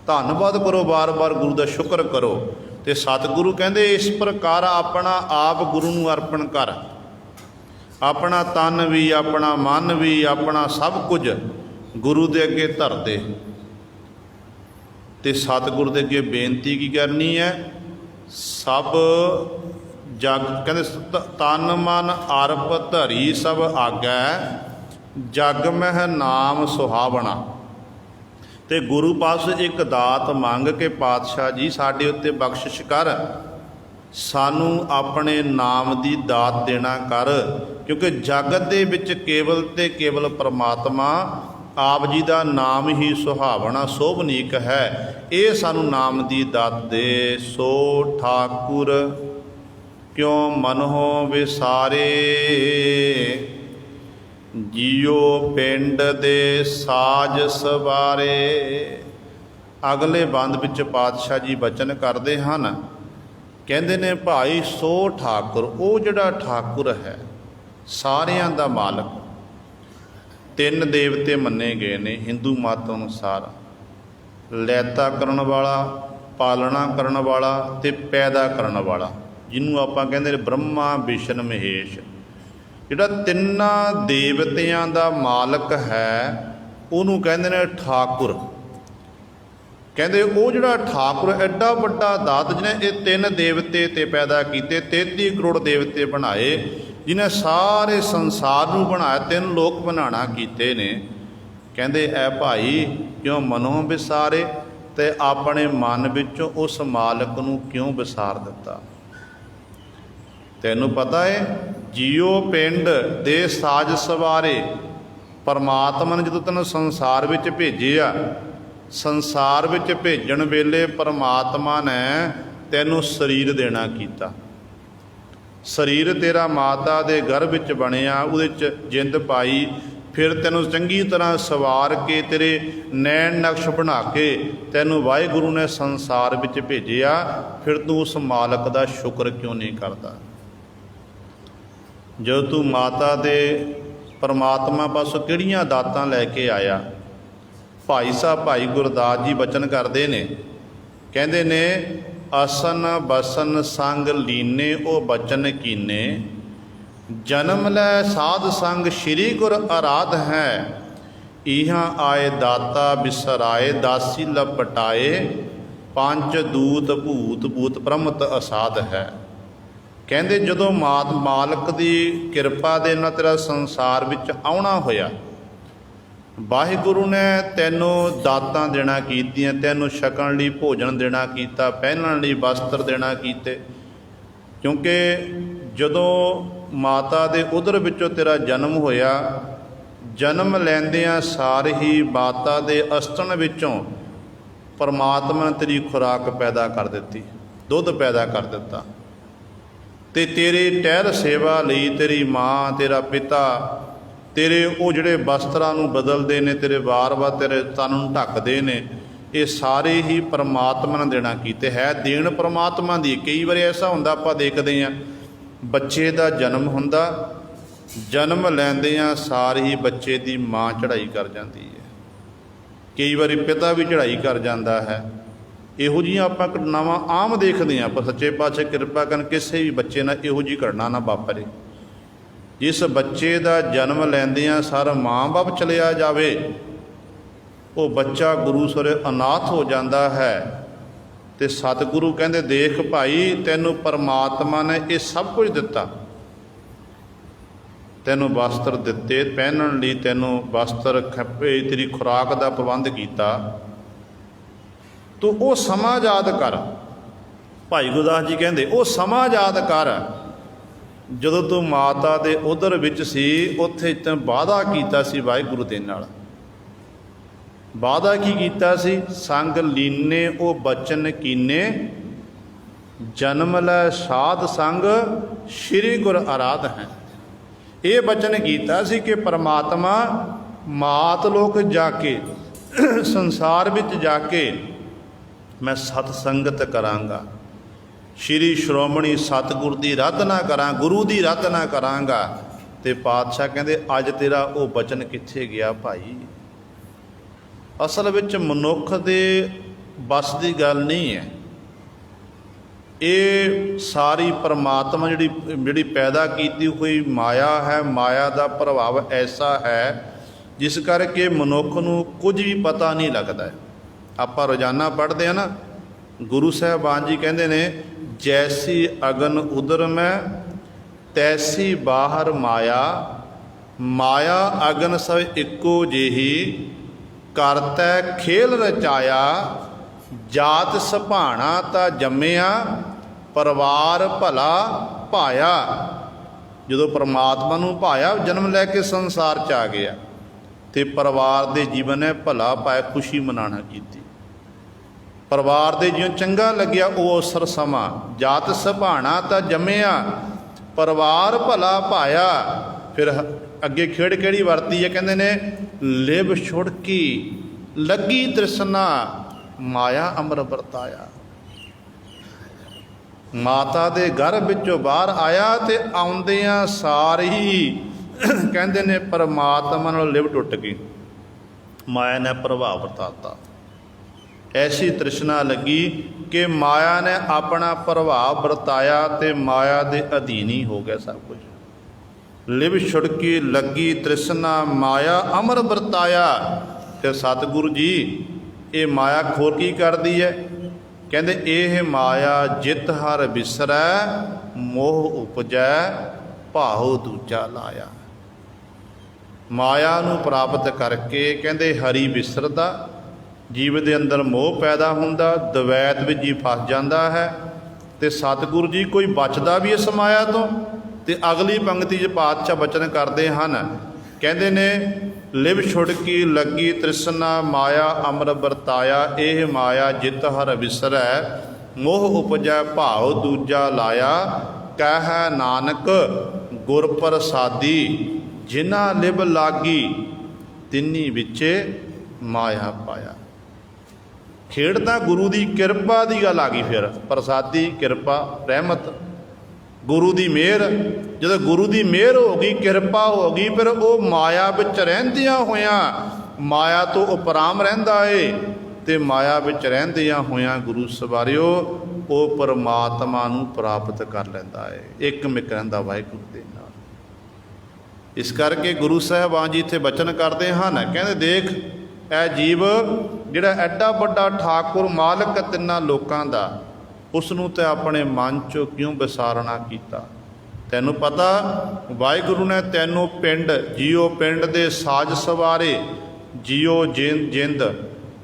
ਧੰਨਵਾਦ ਕਰੋ, ਵਾਰ-ਵਾਰ ਗੁਰੂ ਦਾ ਸ਼ੁਕਰ ਕਰੋ। ਅਤੇ ਸਤਿਗੁਰੂ ਕਹਿੰਦੇ ਇਸ ਪ੍ਰਕਾਰ ਆਪਣਾ ਆਪ ਗੁਰੂ ਨੂੰ ਅਰਪਣ ਕਰ। ਆਪਣਾ ਤਨ ਵੀ, ਆਪਣਾ ਮਨ ਵੀ, ਆਪਣਾ ਸਭ ਕੁਝ ਗੁਰੂ ਦੇ ਅੱਗੇ ਧਰ ਦੇ। ਅਤੇ ਸਤਿਗੁਰੂ ਦੇ ਅੱਗੇ ਬੇਨਤੀ ਕੀ ਕਰਨੀ ਹੈ? ਸਭ ਜਗ ਕਹਿੰਦੇ ਤਨ ਮਨ ਅਰਪ ਧਰੀ ਸਭ ਆਗੈ, ਜਗ ਮਹਿ ਨਾਮ ਸੁਹਾਵਣਾ। ਅਤੇ ਗੁਰੂ ਪਾਸ ਇੱਕ ਦਾਤ ਮੰਗ ਕੇ ਪਾਤਸ਼ਾਹ ਜੀ ਸਾਡੇ ਉੱਤੇ ਬਖਸ਼ਿਸ਼ ਕਰ, ਸਾਨੂੰ ਆਪਣੇ ਨਾਮ ਦੀ ਦਾਤ ਦੇਣਾ ਕਰ, ਕਿਉਂਕਿ ਜਗਤ ਦੇ ਵਿੱਚ ਕੇਵਲ ਅਤੇ ਕੇਵਲ ਪਰਮਾਤਮਾ ਆਪ ਜੀ ਦਾ ਨਾਮ ਹੀ ਸੁਹਾਵਣਾ ਸੋਭਨੀਕ ਹੈ। ਇਹ ਸਾਨੂੰ ਨਾਮ ਦੀ ਦਾਤ ਦੇ। ਸੋ ਠਾਕੁਰ ਕਿਉ ਮਨਹੁ ਵਿਸਾਰੇ, ਜੀਓ ਪਿੰਡ ਦੇ ਸਾਜ ਸਵਾਰੇ। ਅਗਲੇ ਬੰਦ ਵਿੱਚ ਪਾਤਸ਼ਾਹ ਜੀ ਬਚਨ ਕਰਦੇ ਹਨ, ਕਹਿੰਦੇ ਨੇ ਭਾਈ ਸੋ ਠਾਕੁਰ, ਉਹ ਜਿਹੜਾ ਠਾਕੁਰ ਹੈ ਸਾਰਿਆਂ ਦਾ ਮਾਲਕ। ਤਿੰਨ ਦੇਵਤੇ ਮੰਨੇ ਗਏ ਨੇ ਹਿੰਦੂ ਮਤ ਅਨੁਸਾਰ, ਲੈਤਾ ਕਰਨ ਵਾਲਾ, ਪਾਲਣਾ ਕਰਨ ਵਾਲਾ ਤੇ ਪੈਦਾ ਕਰਨ ਵਾਲਾ, ਜਿਹਨੂੰ ਆਪਾਂ ਕਹਿੰਦੇ ਨੇ ਬ੍ਰਹਮਾ ਵਿਸ਼ਨ ਮਹੇਸ਼। ਜਿਹੜਾ ਤਿੰਨਾਂ ਦੇਵਤਿਆਂ ਦਾ ਮਾਲਕ ਹੈ ਉਹਨੂੰ ਕਹਿੰਦੇ ਨੇ ਠਾਕੁਰ। ਕਹਿੰਦੇ ਉਹ ਜਿਹੜਾ ਠਾਕੁਰ ਐਡਾ ਵੱਡਾ ਦਾਤ ਜਿਹਨੇ ਇਹ ਤਿੰਨ ਦੇਵਤੇ ਤੇ ਪੈਦਾ ਕੀਤੇ, 33 ਕਰੋੜ ਦੇਵਤੇ ਬਣਾਏ, ਜਿਹਨੇ ਸਾਰੇ ਸੰਸਾਰ ਨੂੰ ਬਣਾਇਆ, 3 ਲੋਕ ਬਣਾਉਣਾ ਕੀਤੇ ਨੇ। ਕਹਿੰਦੇ ਐ ਭਾਈ ਕਿਉਂ ਮਨੋਂ ਵਿਸਾਰੇ, ਤੇ ਆਪਣੇ ਮਨ ਵਿੱਚੋਂ ਉਸ ਮਾਲਕ ਨੂੰ ਕਿਉਂ ਵਿਸਾਰ ਦਿੱਤਾ। ਤੈਨੂੰ ਪਤਾ ਹੈ ਜੀਓ ਪਿੰਡ ਦੇ ਸਾਜ ਸਵਾਰੇ। ਪਰਮਾਤਮਾ ਨੇ ਜਦੋਂ ਤੈਨੂੰ ਸੰਸਾਰ ਵਿੱਚ ਭੇਜਿਆ, ਸੰਸਾਰ ਵਿੱਚ ਭੇਜਣ ਵੇਲੇ ਪਰਮਾਤਮਾ ਨੇ ਤੈਨੂੰ ਸਰੀਰ ਦੇਣਾ ਕੀਤਾ। ਸਰੀਰ ਤੇਰਾ ਮਾਤਾ ਦੇ ਗਰਭ ਵਿੱਚ ਬਣਿਆ, ਉਹਦੇ 'ਚ ਜਿੰਦ ਪਾਈ, ਫਿਰ ਤੈਨੂੰ ਚੰਗੀ ਤਰ੍ਹਾਂ ਸਵਾਰ ਕੇ ਤੇਰੇ ਨੈਣ ਨਕਸ਼ ਬਣਾ ਕੇ ਤੈਨੂੰ ਵਾਹਿਗੁਰੂ ਨੇ ਸੰਸਾਰ ਵਿੱਚ ਭੇਜਿਆ। ਫਿਰ ਤੂੰ ਉਸ ਮਾਲਕ ਦਾ ਸ਼ੁਕਰ ਕਿਉਂ ਨਹੀਂ ਕਰਦਾ। ਜਦੋਂ ਤੂੰ ਮਾਤਾ ਦੇ ਪਰਮਾਤਮਾ ਪਾਸੋਂ ਕਿਹੜੀਆਂ ਦਾਤਾਂ ਲੈ ਕੇ ਆਇਆ। ਭਾਈ ਸਾਹਿਬ ਭਾਈ ਗੁਰਦਾਸ ਜੀ ਬਚਨ ਕਰਦੇ ਨੇ, ਕਹਿੰਦੇ ਨੇ ਅਸਨ ਬਸਨ ਸੰਗ ਲੀਨੇ ਉਹ ਬਚਨ ਕੀਨੇ, ਜਨਮ ਲੈ ਸਾਧ ਸੰਗ ਸ਼੍ਰੀ ਗੁਰ ਅਰਾਧ ਹੈ, ਇਹਾਂ ਆਏ ਦਾਤਾ ਬਿਸਰਾਏ ਦਾਸੀ ਲਪਟਾਏ, ਪੰਜ ਦੂਤ ਭੂਤ ਭੂਤ ਬ੍ਰਹਮਤ ਅਸਾਧ ਹੈ। ਕਹਿੰਦੇ ਜਦੋਂ ਮਾਲਕ ਦੀ ਕਿਰਪਾ ਦੇ ਨਾਲ ਤੇਰਾ ਸੰਸਾਰ ਵਿੱਚ ਆਉਣਾ ਹੋਇਆ, ਵਾਹਿਗੁਰੂ ਨੇ ਤੈਨੂੰ ਦਾਤਾਂ ਦੇਣਾ ਕੀਤੀਆਂ, ਤੈਨੂੰ ਛਕਣ ਲਈ ਭੋਜਨ ਦੇਣਾ ਕੀਤਾ, ਪਹਿਨਣ ਲਈ ਵਸਤਰ ਦੇਣਾ ਕੀਤੇ। ਕਿਉਂਕਿ ਜਦੋਂ ਮਾਤਾ ਦੇ ਉਦਰ ਵਿੱਚੋਂ ਤੇਰਾ ਜਨਮ ਹੋਇਆ, ਜਨਮ ਲੈਂਦਿਆਂ ਸਾਰ ਹੀ ਮਾਤਾ ਦੇ ਅਸਤਨ ਵਿੱਚੋਂ ਪਰਮਾਤਮਾ ਨੇ ਤੇਰੀ ਖੁਰਾਕ ਪੈਦਾ ਕਰ ਦਿੱਤੀ, ਦੁੱਧ ਪੈਦਾ ਕਰ ਦਿੱਤਾ। ਤੇ ਤੇਰੇ ਟਹਿਲ ਸੇਵਾ ਲਈ ਤੇਰੀ ਮਾਂ, ਤੇਰਾ ਪਿਤਾ, ਤੇਰੇ ਉਹ ਜਿਹੜੇ ਵਸਤਰਾਂ ਨੂੰ ਬਦਲਦੇ ਨੇ, ਤੇਰੇ ਵਾਰ-ਵਾਰ ਤੇਰੇ ਤਨ ਨੂੰ ਢੱਕਦੇ ਨੇ, ਇਹ ਸਾਰੇ ਹੀ ਪਰਮਾਤਮਾ ਨੇ ਦੇਣਾ ਕੀਤੇ। ਹੈ ਦੇਣ ਪਰਮਾਤਮਾ ਦੀ। ਕਈ ਵਾਰੀ ਐਸਾ ਹੁੰਦਾ ਆਪਾਂ ਦੇਖਦੇ ਹਾਂ, ਬੱਚੇ ਦਾ ਜਨਮ ਹੁੰਦਾ, ਜਨਮ ਲੈਂਦਿਆਂ ਸਾਰ ਹੀ ਬੱਚੇ ਦੀ ਮਾਂ ਚੜ੍ਹਾਈ ਕਰ ਜਾਂਦੀ ਹੈ, ਕਈ ਵਾਰੀ ਪਿਤਾ ਵੀ ਚੜ੍ਹਾਈ ਕਰ ਜਾਂਦਾ ਹੈ। ਇਹੋ ਜਿਹੀਆਂ ਆਪਾਂ ਘਟਨਾਵਾਂ ਆਮ ਦੇਖਦੇ ਹਾਂ। ਪਰ ਸੱਚੇ ਪਾਤਸ਼ਾਹ ਕਿਰਪਾ ਕਰਨ ਕਿਸੇ ਵੀ ਬੱਚੇ ਨਾਲ ਇਹੋ ਜਿਹੀ ਘਟਨਾ ਨਾ ਵਾਪਰੇ। ਜਿਸ ਬੱਚੇ ਦਾ ਜਨਮ ਲੈਂਦਿਆਂ ਸਾਰਾ ਮਾਂ ਬਾਪ ਚਲਿਆ ਜਾਵੇ, ਉਹ ਬੱਚਾ ਗੁਰੂ ਸਰੇ ਅਨਾਥ ਹੋ ਜਾਂਦਾ ਹੈ। ਤੇ ਸਤਿਗੁਰੂ ਕਹਿੰਦੇ ਦੇਖ ਭਾਈ, ਤੈਨੂੰ ਪਰਮਾਤਮਾ ਨੇ ਇਹ ਸਭ ਕੁਝ ਦਿੱਤਾ, ਤੈਨੂੰ ਵਸਤਰ ਦਿੱਤੇ ਪਹਿਨਣ ਲਈ, ਤੈਨੂੰ ਵਸਤਰ ਖੱਪੇ, ਤੇਰੀ ਖੁਰਾਕ ਦਾ ਪ੍ਰਬੰਧ ਕੀਤਾ, ਤੂੰ ਉਹ ਸਮਾਂ ਯਾਦ ਕਰ। ਭਾਈ ਗੁਰਦਾਸ ਜੀ ਕਹਿੰਦੇ ਉਹ ਸਮਾਂ ਯਾਦ ਕਰ ਜਦੋਂ ਤੂੰ ਮਾਤਾ ਦੇ ਉਦਰ ਵਿੱਚ ਸੀ। ਉੱਥੇ ਤੈਨੂੰ ਵਾਅਦਾ ਕੀਤਾ ਸੀ ਵਾਹਿਗੁਰੂ ਦੇ ਨਾਲ। ਵਾਅਦਾ ਕੀ ਕੀਤਾ ਸੀ? ਸੰਗ ਲੀਨੇ ਉਹ ਬਚਨ ਕੀਨੇ, ਜਨਮ ਲੈ ਸਾਧ ਸੰਗ ਸ਼੍ਰੀ ਗੁਰ ਅਰਾਧ ਹੈ। ਇਹ ਬਚਨ ਕੀਤਾ ਸੀ ਕਿ ਪਰਮਾਤਮਾ ਮਾਤ ਲੋਕ ਜਾ ਕੇ, ਸੰਸਾਰ ਵਿੱਚ ਜਾ ਕੇ ਮੈਂ ਸਤ ਸੰਗਤ ਕਰਾਂਗਾ, ਸ਼੍ਰੀ ਸ਼੍ਰੋਮਣੀ ਸਤਿਗੁਰ ਦੀ ਆਰਾਧਨਾ ਕਰਾਂ, ਗੁਰੂ ਦੀ ਆਰਾਧਨਾ ਕਰਾਂਗਾ। ਤੇ ਪਾਤਸ਼ਾਹ ਕਹਿੰਦੇ ਅੱਜ ਤੇਰਾ ਉਹ ਬਚਨ ਕਿੱਥੇ ਗਿਆ ਭਾਈ। ਅਸਲ ਵਿੱਚ ਮਨੁੱਖ ਦੇ ਬਸ ਦੀ ਗੱਲ ਨਹੀਂ ਹੈ। ਇਹ ਸਾਰੀ ਪਰਮਾਤਮਾ ਜਿਹੜੀ ਪੈਦਾ ਕੀਤੀ ਹੋਈ ਮਾਇਆ ਹੈ, ਮਾਇਆ ਦਾ ਪ੍ਰਭਾਵ ਐਸਾ ਹੈ ਜਿਸ ਕਰਕੇ ਮਨੁੱਖ ਨੂੰ ਕੁਝ ਵੀ ਪਤਾ ਨਹੀਂ ਲੱਗਦਾ। ਆਪਾਂ ਰੋਜ਼ਾਨਾ ਪੜ੍ਹਦੇ ਹਾਂ ਨਾ, ਗੁਰੂ ਸਾਹਿਬਾਨ ਜੀ ਕਹਿੰਦੇ ਨੇ ਜੈਸੀ ਅਗਨ ਉਦਰ ਮੈਂ ਤੈਸੀ ਬਾਹਰ ਮਾਇਆ, ਮਾਇਆ ਅਗਨ ਸਭ ਇੱਕੋ ਜਿਹੀ, ਕਰਤੈ ਖੇਲ ਰਚਾਇਆ, ਜਾਤ ਸੁਭਾਣਾ ਤਾਂ ਜੰਮਿਆ, ਪਰਿਵਾਰ ਭਲਾ ਭਾਇਆ। ਜਦੋਂ ਪਰਮਾਤਮਾ ਨੂੰ ਭਾਇਆ, ਜਨਮ ਲੈ ਕੇ ਸੰਸਾਰ 'ਚ ਆ ਗਿਆ ਤੇ ਪਰਿਵਾਰ ਦੇ ਜੀਵਨ ਨੇ ਭਲਾ ਪਾਇਆ, ਖੁਸ਼ੀ ਮਨਾਉਣਾ ਕੀਤੀ। ਪਰਿਵਾਰ ਦੇ ਜਿਉਂ ਚੰਗਾ ਲੱਗਿਆ ਉਹ ਅਵਸਰ ਸਮਾਂ, ਜਾਤ ਸੁਭਾਣਾ ਤਾਂ ਜੰਮਿਆ, ਪਰਿਵਾਰ ਭਲਾ ਭਾਇਆ। ਫਿਰ ਅੱਗੇ ਖੇਡ ਕਿਹੜੀ ਵਰਤੀ ਹੈ? ਕਹਿੰਦੇ ਨੇ ਲਿਵ ਛੁੜਕੀ ਲੱਗੀ ਤ੍ਰਿਸ਼ਨਾ ਮਾਇਆ ਅੰਮ੍ਰਿਤ ਵਰਤਾਇਆ। ਮਾਤਾ ਦੇ ਗਰਭ ਵਿੱਚੋਂ ਬਾਹਰ ਆਇਆ ਤੇ ਆਉਂਦਿਆਂ ਸਾਰ ਹੀ ਕਹਿੰਦੇ ਨੇ ਪਰਮਾਤਮਾ ਨਾਲ ਲਿਵ ਟੁੱਟ ਗਈ, ਮਾਇਆ ਨੇ ਪ੍ਰਭਾਵ ਵਰਤਾਤਾ। ਐਸੀ ਤ੍ਰਿਸ਼ਨਾ ਲੱਗੀ ਕਿ ਮਾਇਆ ਨੇ ਆਪਣਾ ਪ੍ਰਭਾਵ ਵਰਤਾਇਆ ਤੇ ਮਾਇਆ ਦੇ ਅਧੀਨ ਹੀ ਹੋ ਗਿਆ ਸਭ ਕੁਝ। ਲਿਵ ਛੁੜਕੀ ਲੱਗੀ ਤ੍ਰਿਸ਼ਨਾ ਮਾਇਆ ਅਮਰ ਵਰਤਾਇਆ। ਤੇ ਸਤਿਗੁਰੂ ਜੀ ਇਹ ਮਾਇਆ ਖੋਰ ਕੀ ਕਰਦੀ ਹੈ? ਕਹਿੰਦੇ ਇਹ ਮਾਇਆ ਜਿਤ ਹਰ ਵਿਸਰੈ ਮੋਹ ਉਪਜੈ ਭਾਉ ਦੂਜਾ ਲਾਇਆ। ਮਾਇਆ ਨੂੰ ਪ੍ਰਾਪਤ ਕਰਕੇ ਕਹਿੰਦੇ ਹਰੀ ਵਿਸਰਦਾ, ਜੀਵ ਦੇ ਅੰਦਰ ਮੋਹ ਪੈਦਾ ਹੁੰਦਾ, ਦਵੈਤ ਵਿੱਚ ਜੀ ਫਸ ਜਾਂਦਾ ਹੈ। ਤੇ ਸਤਿਗੁਰੂ ਜੀ ਕੋਈ ਬਚਦਾ ਵੀ ਇਸ ਮਾਇਆ ਤੋਂ। ਤੇ ਅਗਲੀ ਪੰਕਤੀ 'ਚ ਪਾਤਸ਼ਾਹ ਬਚਨ ਕਰਦੇ ਹਨ, ਕਹਿੰਦੇ ਨੇ ਲਿਵ ਛੁੜਕੀ ਲੱਗੀ ਤ੍ਰਿਸ਼ਨਾ ਮਾਇਆ ਅੰਮ੍ਰਿਤ ਵਰਤਾਇਆ। ਇਹ ਮਾਇਆ ਜਿਤ ਹਰ ਵਿਸਰੈ ਮੋਹ ਉਪਜੈ ਭਾਉ ਦੂਜਾ ਲਾਇਆ। ਕਹਿ ਨਾਨਕ ਗੁਰ ਪ੍ਰਸਾਦੀ ਜਿਨ੍ਹਾਂ ਲਿਵ ਲਾਗੀ ਤਿੰਨੀ ਵਿੱਚੇ ਮਾਇਆ ਪਾਇਆ। ਖੇਡ ਤਾਂ ਗੁਰੂ ਦੀ ਕਿਰਪਾ ਦੀ ਗੱਲ ਆ ਗਈ। ਫਿਰ ਪ੍ਰਸਾਦੀ ਕਿਰਪਾ ਰਹਿਮਤ ਗੁਰੂ ਦੀ ਮਿਹਰ। ਜਦੋਂ ਗੁਰੂ ਦੀ ਮਿਹਰ ਹੋ ਗਈ, ਕਿਰਪਾ ਹੋ ਗਈ, ਫਿਰ ਉਹ ਮਾਇਆ ਵਿੱਚ ਰਹਿੰਦਿਆਂ ਹੋਇਆਂ ਮਾਇਆ ਤੋਂ ਉਪਰਾਮ ਰਹਿੰਦਾ ਏ। ਤੇ ਮਾਇਆ ਵਿੱਚ ਰਹਿੰਦਿਆਂ ਹੋਇਆਂ ਗੁਰੂ ਸਵਾਰਿਓ ਉਹ ਪਰਮਾਤਮਾ ਨੂੰ ਪ੍ਰਾਪਤ ਕਰ ਲੈਂਦਾ ਏ, ਇੱਕ ਮਿਕ ਰਹਿੰਦਾ ਵਾਹਿਗੁਰੂ ਦੇ ਨਾਲ। ਇਸ ਕਰਕੇ ਗੁਰੂ ਸਾਹਿਬਾਨ ਜੀ ਇੱਥੇ ਬਚਨ ਕਰਦੇ ਹਨ, ਕਹਿੰਦੇ ਦੇਖ ਇਹ ਜੀਵ ਜਿਹੜਾ ਐਡਾ ਵੱਡਾ ਠਾਕੁਰ ਮਾਲਕ ਤਿੰਨਾਂ ਲੋਕਾਂ ਦਾ, ਉਸ ਨੂੰ ਤੇ ਆਪਣੇ ਮਨ 'ਚੋਂ ਕਿਉਂ ਵਿਸਾਰਣਾ ਕੀਤਾ? ਤੈਨੂੰ ਪਤਾ ਵਾਹਿਗੁਰੂ ਨੇ ਤੈਨੂੰ ਪਿੰਡ ਜੀਓ ਪਿੰਡ ਦੇ ਸਾਜ ਸਵਾਰੇ, ਜੀਓ ਜਿੰਦ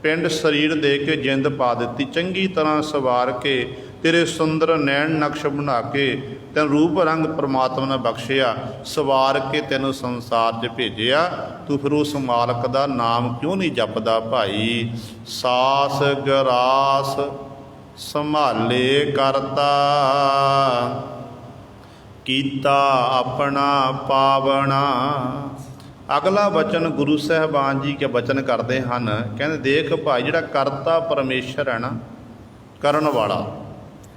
ਪਿੰਡ ਸਰੀਰ ਦੇ ਕੇ ਜਿੰਦ ਪਾ ਦਿੱਤੀ, ਚੰਗੀ ਤਰ੍ਹਾਂ ਸਵਾਰ ਕੇ ਤੇਰੇ ਸੁੰਦਰ ਨੈਣ ਨਕਸ਼ ਬਣਾ ਕੇ ਤੈਨੂੰ ਰੂਪ ਰੰਗ ਪਰਮਾਤਮਾ ਨੇ ਬਖਸ਼ਿਆ, ਸਵਾਰ ਕੇ ਤੈਨੂੰ ਸੰਸਾਰ 'ਚ ਭੇਜਿਆ। ਤੂੰ ਫਿਰ ਉਸ ਮਾਲਕ ਦਾ ਨਾਮ ਕਿਉਂ ਨਹੀਂ ਜਪਦਾ ਭਾਈ? ਸਾਸ ਗਰਾਸ ਸੰਭਾਲੇ ਕਰਤਾ ਕੀਤਾ ਆਪਣਾ ਪਾਵਣਾ। ਅਗਲਾ ਬਚਨ ਗੁਰੂ ਸਾਹਿਬਾਨ ਜੀ ਕੇ ਬਚਨ ਕਰਦੇ ਹਨ, ਕਹਿੰਦੇ ਦੇਖ ਭਾਈ ਜਿਹੜਾ ਕਰਤਾ ਪਰਮੇਸ਼ਰ ਹੈ ਨਾ, ਕਰਨ ਵਾਲਾ,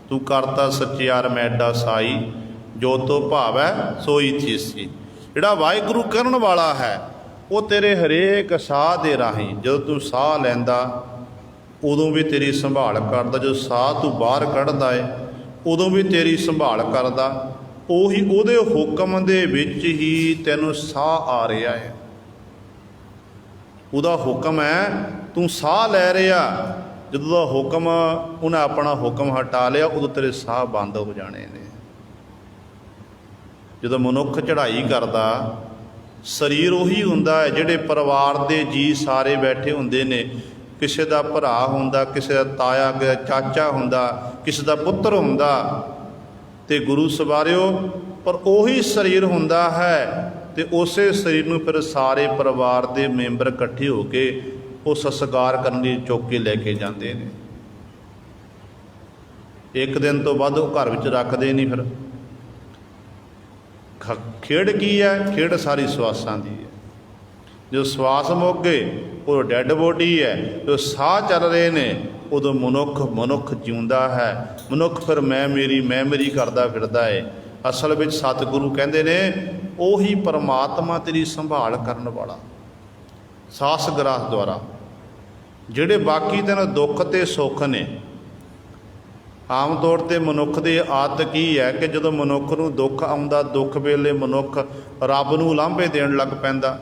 ਤੂੰ ਕਰਤਾ ਸੱਚਿਆਰ ਮੈਡਾ ਸਾਈ ਜੋ ਤੋ ਭਾਵੈ ਸੋਈ ਥੀਸੀ। ਜਿਹੜਾ ਵਾਹਿਗੁਰੂ ਕਰਨ ਵਾਲਾ ਹੈ ਉਹ ਤੇਰੇ ਹਰੇਕ ਸਾਹ ਦੇ ਰਾਹੀਂ, ਜਦੋਂ ਤੂੰ ਸਾਹ ਲੈਂਦਾ ਉਦੋਂ ਵੀ ਤੇਰੀ ਸੰਭਾਲ ਕਰਦਾ, ਜਦੋਂ ਸਾਹ ਤੂੰ ਬਾਹਰ ਕੱਢਦਾ ਏ ਉਦੋਂ ਵੀ ਤੇਰੀ ਸੰਭਾਲ ਕਰਦਾ। ਉਹੀ ਉਹਦੇ ਹੁਕਮ ਦੇ ਵਿੱਚ ਹੀ ਤੈਨੂੰ ਸਾਹ ਆ ਰਿਹਾ ਹੈ। ਉਹਦਾ ਹੁਕਮ ਹੈ, ਤੂੰ ਸਾਹ ਲੈ ਰਿਹਾ, ਜਦੋਂ ਦਾ ਹੁਕਮ ਉਹਨੇ ਆਪਣਾ ਹੁਕਮ ਹਟਾ ਲਿਆ ਉਦੋਂ ਤੇਰੇ ਸਾਹ ਬੰਦ ਹੋ ਜਾਣੇ ਨੇ। ਜਦੋਂ ਮਨੁੱਖ ਚੜ੍ਹਾਈ ਕਰਦਾ, ਸਰੀਰ ਉਹੀ ਹੁੰਦਾ ਹੈ ਜਿਹੜੇ ਪਰਿਵਾਰ ਦੇ ਜੀ ਸਾਰੇ ਬੈਠੇ ਹੁੰਦੇ ਨੇ। ਕਿਸੇ ਦਾ ਭਰਾ ਹੁੰਦਾ, ਕਿਸੇ ਦਾ ਤਾਇਆ, ਕਿਸੇ ਦਾ ਚਾਚਾ ਹੁੰਦਾ, ਕਿਸੇ ਦਾ ਪੁੱਤਰ ਹੁੰਦਾ। ਤੇ ਗੁਰੂ ਸਵਾਰਿਓ ਪਰ ਉਹੀ ਸਰੀਰ ਹੁੰਦਾ ਹੈ ਤੇ ਉਸੇ ਸਰੀਰ ਨੂੰ ਫਿਰ ਸਾਰੇ ਪਰਿਵਾਰ ਦੇ ਮੈਂਬਰ ਇਕੱਠੇ ਹੋ ਕੇ ਉਹ ਸੰਸਕਾਰ ਕਰਨ ਲਈ ਚੁੱਕ ਕੇ ਲੈ ਕੇ ਜਾਂਦੇ ਨੇ। ਇੱਕ ਦਿਨ ਤੋਂ ਵੱਧ ਉਹ ਘਰ ਵਿੱਚ ਰੱਖਦੇ ਨਹੀਂ। ਫਿਰ ਖੇਡ ਕੀ ਹੈ? ਖੇਡ ਸਾਰੀ ਸਵਾਸਾਂ ਦੀ ਹੈ। ਜੋ ਸਵਾਸ ਮੁੱਕ ਗਏ ਉਹ ਡੈੱਡ ਬੋਡੀ ਹੈ। ਜੋ ਸਾਹ ਚੱਲ ਰਹੇ ਨੇ ਉਦੋਂ ਮਨੁੱਖ ਜਿਉਂਦਾ ਹੈ। ਮਨੁੱਖ ਫਿਰ ਮੈਂ ਮੇਰੀ ਕਰਦਾ ਫਿਰਦਾ ਹੈ। ਅਸਲ ਵਿੱਚ ਸਤਿਗੁਰੂ ਕਹਿੰਦੇ ਨੇ ਉਹੀ ਪਰਮਾਤਮਾ ਤੇਰੀ ਸੰਭਾਲ ਕਰਨ ਵਾਲਾ ਸਾਸ ਗਰਾਸ ਦੁਆਰਾ। ਜਿਹੜੇ ਬਾਕੀ ਤੈਨੂੰ ਦੁੱਖ ਤੇ ਸੁੱਖ ਨੇ, ਆਮ ਤੌਰ 'ਤੇ ਮਨੁੱਖ ਦੀ ਆਦਤ ਕੀ ਹੈ ਕਿ ਜਦੋਂ ਮਨੁੱਖ ਨੂੰ ਦੁੱਖ ਆਉਂਦਾ, ਦੁੱਖ ਵੇਲੇ ਮਨੁੱਖ ਰੱਬ ਨੂੰ ਉਲਾਂਭੇ ਦੇਣ ਲੱਗ ਪੈਂਦਾ।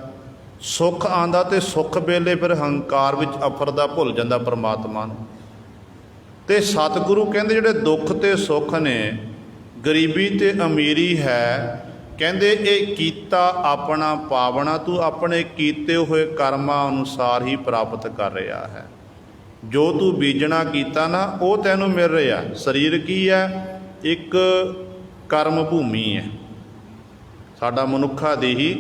ਸੁੱਖ ਆਉਂਦਾ ਤੇ ਸੁੱਖ ਵੇਲੇ ਫਿਰ ਹੰਕਾਰ ਵਿੱਚ ਅਫਰਦਾ, ਭੁੱਲ ਜਾਂਦਾ ਪਰਮਾਤਮਾ ਨੂੰ। ਤੇ ਸਤਿਗੁਰੂ ਕਹਿੰਦੇ ਜਿਹੜੇ ਦੁੱਖ ਤੇ ਸੁੱਖ ਨੇ, ਗਰੀਬੀ ਤੇ ਅਮੀਰੀ ਹੈ, ਕਹਿੰਦੇ ਇਹ ਕੀਤਾ ਆਪਣਾ ਪਾਵਣਾ। ਤੂੰ ਆਪਣੇ ਕੀਤੇ ਹੋਏ ਕਰਮਾਂ ਅਨੁਸਾਰ ਹੀ ਪ੍ਰਾਪਤ ਕਰ ਰਿਹਾ ਹੈ। ਜੋ ਤੂੰ ਬੀਜਣਾ ਕੀਤਾ ਨਾ ਉਹ ਤੈਨੂੰ ਮਿਲ ਰਿਹਾ। ਸਰੀਰ ਕੀ ਹੈ? ਇੱਕ ਕਰਮ ਭੂਮੀ ਹੈ। ਸਾਡਾ ਮਨੁੱਖਾਂ ਦੀ ਹੀ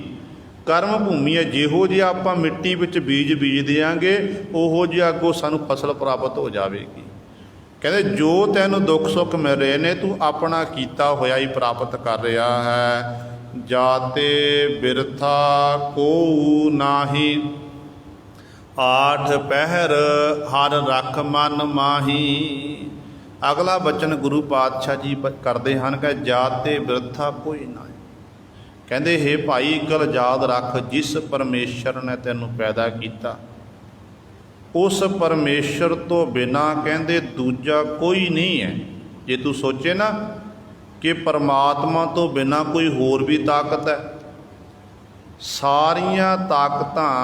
ਕਰਮ ਭੂਮੀ ਹੈ। ਜਿਹੋ ਜਿਹਾ ਆਪਾਂ ਮਿੱਟੀ ਵਿੱਚ ਬੀਜ ਦਿਆਂਗੇ ਉਹੋ ਜਿਹਾ ਅੱਗੋਂ ਸਾਨੂੰ ਫਸਲ ਪ੍ਰਾਪਤ ਹੋ ਜਾਵੇਗੀ। ਕਹਿੰਦੇ ਜੋ ਤੈਨੂੰ ਦੁੱਖ ਸੁੱਖ ਮਿਲ ਰਹੇ ਨੇ ਤੂੰ ਆਪਣਾ ਕੀਤਾ ਹੋਇਆ ਹੀ ਪ੍ਰਾਪਤ ਕਰ ਰਿਹਾ ਹੈ। जाते बिरथा कोऊ नाही। आठ पहर हर रख मन माही। अगला बचन गुरु पातशाह जी करते हैं कि जाते बिरथा कोई ना। कहते हे भाई गल याद रख जिस परमेश्वर ने तैनू पैदा किया उस परमेश्वर तो बिना कहते दूजा कोई नहीं है। जे तू सोचे ना कि परमात्मा तो बिना कोई होर भी ताकत है, सारिया ताकतां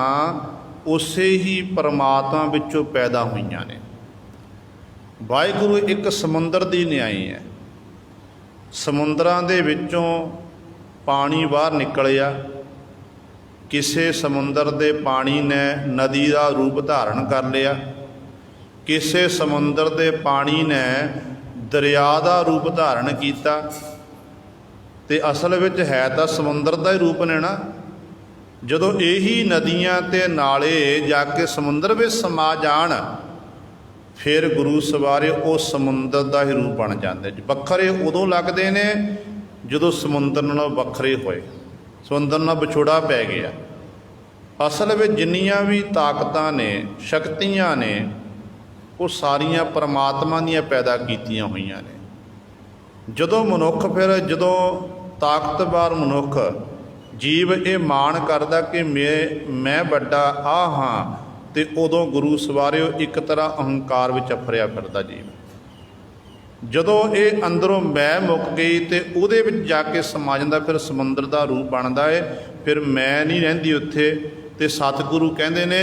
उसे ही परमात्मा विचों पैदा हुईयां ने। वाहिगुरू एक समुंदर दी न्याई है। समुंदरां दे विचों पानी बाहर निकलिया, किसी समुंदर दे पानी ने नदी का रूप धारण कर लिया, किसी समुंदर दे पानी ने दरिया का रूप धारण किया। ते असल विच है तो समुंदर का ही रूप ने ना। जदों यही नदियां ते नाले जाके समुंदर में समा जाण फिर गुरु सवारे वो समुंदर का ही रूप बन जाते। वखरे उदों लगते ने जदों समुंदर नालों वखरे होए, समुंदर नाल विछोड़ा पै गया। असल में जिन्नियां भी ताकतां ने शक्तियां ने वो सारियां परमात्मा दियां पैदा कीतियां हुईयां ने। जदों मनुख फिर जदों ताकतवर मनुख जीव ये मान करदा कि मैं वड्डा आ हाँ, तो उदों गुरु सवारे एक तरह अहंकार विच अफरिया फिरदा जीव। जदों ये अंदरों मैं मुक गई तो उहदे विच जाके समा जांदा, फिर समुंदर का रूप बनता है। फिर मैं नहीं रहिंदी उत्थे। तो सतगुरु कहते ने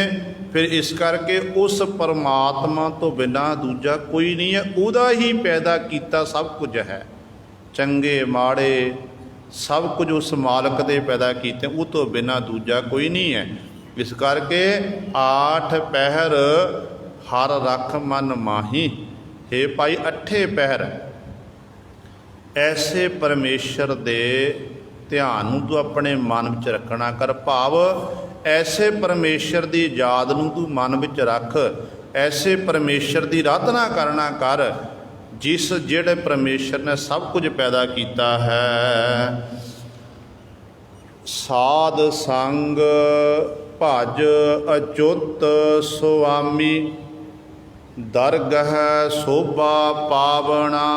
फिर इस करके उस परमात्मा तो बिना दूजा कोई नहीं है। उहदा ही पैदा किया सब कुछ है, चंगे माड़े सब कुछ उस मालक दे पैदा किए, उह तो बिना दूजा कोई नहीं है। इस करके आठ पहर हर रख मन माही। हे भाई अठे पहर ऐसे परमेश्वर दे ध्यान नूं तू अपने मन विच रखना कर। भाव ऐसे परमेश्वर की याद नूं तू मन विच रख, ऐसे परमेश्वर की आराधना करना कर जिस जिहड़े परमेश्वर ने सब कुछ पैदा किया है। साध संग भज अचुत सुआमी। दरगह शोभा पावना।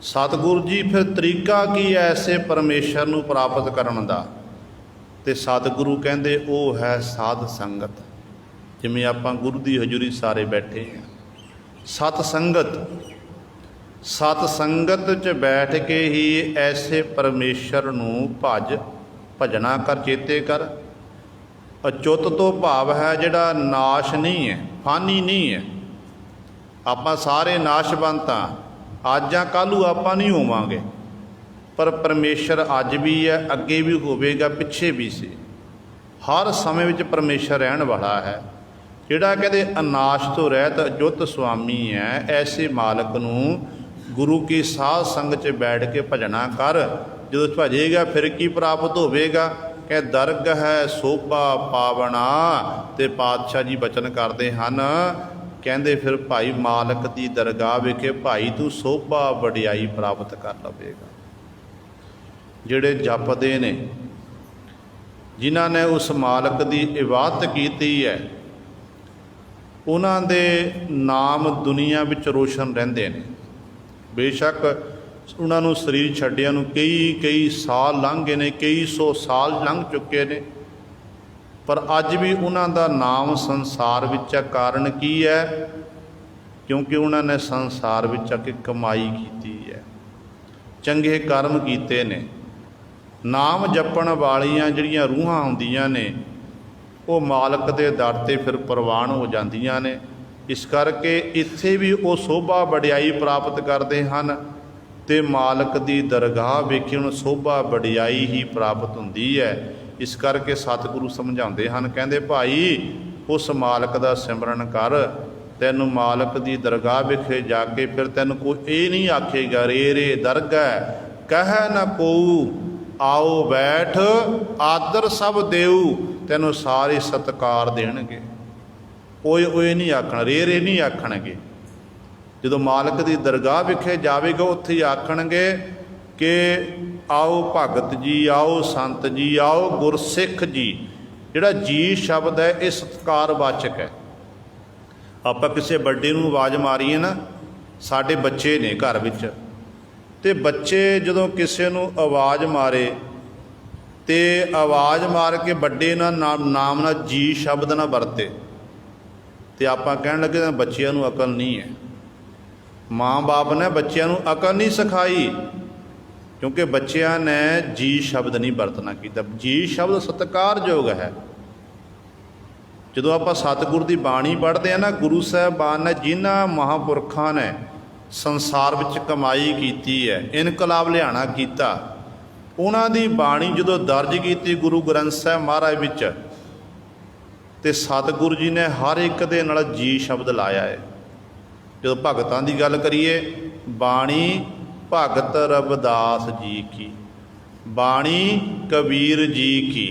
सतगुरु जी फिर तरीका की ऐसे परमेश्वर नूं प्राप्त करन दा। ते सतगुरु कहंदे वो है साध संगत। जिवें आपां गुरु दी हजूरी सारे बैठे हैं, सत संगत, सत संगत च बैठ के ही ऐसे परमेश्वर नूं भज भजना कर, चेते कर। अचुत तो भाव है जिहड़ा नाश नहीं है, फानी नहीं है। आपां सारे नाशवंत हाँ, अज आ कलू आपां नहीं होवांगे, पर परमेश्वर अज भी है, अगे भी होवेगा, पिछे भी सी। हर समय विच परमेश्वर रहन वाला है। जिहड़ा कहते अनाश तो रहत अचुत स्वामी है, ऐसे मालक नूं गुरु की साध संग च बैठ के भजना कर। जो भजेगा फिर की प्राप्त होवेगा? कह दरग है शोभा पावना। ते पातशाह जी बचन करते हैं, कहते फिर भाई मालक की दरगाह विखे भाई तू शोभा वडियाई प्राप्त कर लवेगा। जिहड़े जपदे ने, जिन्हां ने उस मालक की इबादत की है, उन्हां दे नाम दुनिया विच रोशन रहिंदे ने। बेशक उन्होंने शरीर छड्डिया नूं कई साल लंघ गए ने, कई सौ साल लंघ चुके ने, पर अज भी उन्हों का नाम संसार विच कारण की है? क्योंकि उन्होंने संसार विच आके कमाई की है, चंगे कर्म किए ने। नाम जपण वालियां जिहड़ियां रूहां हुंदियां ने वो मालक के दर ते फिर प्रवान हो जांदियां ने। इस करके इत्थे भी वो शोभा वडियाई प्राप्त करते हैं। तो मालक की दरगाह वेखी उन्हें शोभा वडियाई ही प्राप्त होंदी है। इस करके सतगुरु समझाते हैं, कहते भाई उस मालक का सिमरन कर। तैनू मालक की दरगाह विखे जाके फिर तैनू कोई ये नहीं आखेगा रे रे दरगाह कह न कोऊ, आओ बैठ आदर सब देऊ। तैनू सारे सत्कार देणगे, ओए ओए नहीं आखण, रे रे नहीं आखणगे। जो मालक की दरगाह विखे जाएगा उत्थे आखणगे कि आओ भगत जी, आओ संत जी, आओ गुरसिख जी। ਜਿਹੜਾ ਜੀ ਸ਼ਬਦ ਹੈ ਇਹ ਸਤਿਕਾਰਵਾਚਕ ਹੈ। ਆਪਾਂ ਕਿਸੇ ਵੱਡੇ ਨੂੰ ਆਵਾਜ਼ ਮਾਰੀਏ ਨਾ, ਸਾਡੇ ਬੱਚੇ ਨੇ ਘਰ ਵਿੱਚ, ਤੇ ਬੱਚੇ ਜਦੋਂ ਕਿਸੇ ਨੂੰ ਆਵਾਜ਼ ਮਾਰੇ ਤੇ ਆਵਾਜ਼ ਮਾਰ ਕੇ ਵੱਡੇ ਨਾਲ ਨਾਮ ਨਾਲ ਜੀ ਸ਼ਬਦ ਨਾ ਵਰਤੇ, ਤੇ ਆਪਾਂ ਕਹਿਣ ਲੱਗੇ ਬੱਚਿਆਂ ਨੂੰ ਅਕਲ ਨਹੀਂ ਹੈ। ਮਾਂ ਬਾਪ ਨੇ ਬੱਚਿਆਂ ਨੂੰ ਅਕਲ ਨਹੀਂ ਸਿਖਾਈ, ਕਿਉਂਕਿ ਬੱਚਿਆਂ ਨੇ ਜੀ ਸ਼ਬਦ ਨਹੀਂ ਵਰਤਣਾ ਕੀਤਾ। ਜੀ ਸ਼ਬਦ ਸਤਿਕਾਰਯੋਗ ਹੈ। ਜਦੋਂ ਆਪਾਂ ਸਤਿਗੁਰ ਦੀ ਬਾਣੀ ਪੜ੍ਹਦੇ ਹਾਂ ਨਾ, ਗੁਰੂ ਸਾਹਿਬਾਨ ਨੇ ਜਿਨ੍ਹਾਂ ਮਹਾਂਪੁਰਖਾਂ ਨੇ ਸੰਸਾਰ ਵਿੱਚ ਕਮਾਈ ਕੀਤੀ ਹੈ, ਇਨਕਲਾਬ ਲਿਆਣਾ ਕੀਤਾ, ਉਹਨਾਂ ਦੀ ਬਾਣੀ ਜਦੋਂ ਦਰਜ ਕੀਤੀ ਗੁਰੂ ਗ੍ਰੰਥ ਸਾਹਿਬ ਮਹਾਰਾਜ ਵਿੱਚ, ਤੇ ਸਤਿਗੁਰੂ ਜੀ ਨੇ ਹਰ ਇੱਕ ਦੇ ਨਾਲ ਜੀ ਸ਼ਬਦ ਲਾਇਆ ਹੈ। ਜਦੋਂ ਭਗਤਾਂ ਦੀ ਗੱਲ ਕਰੀਏ, ਬਾਣੀ ਭਗਤ ਰਵਿਦਾਸ ਜੀ ਕੀ, ਬਾਣੀ ਕਬੀਰ ਜੀ ਕੀ,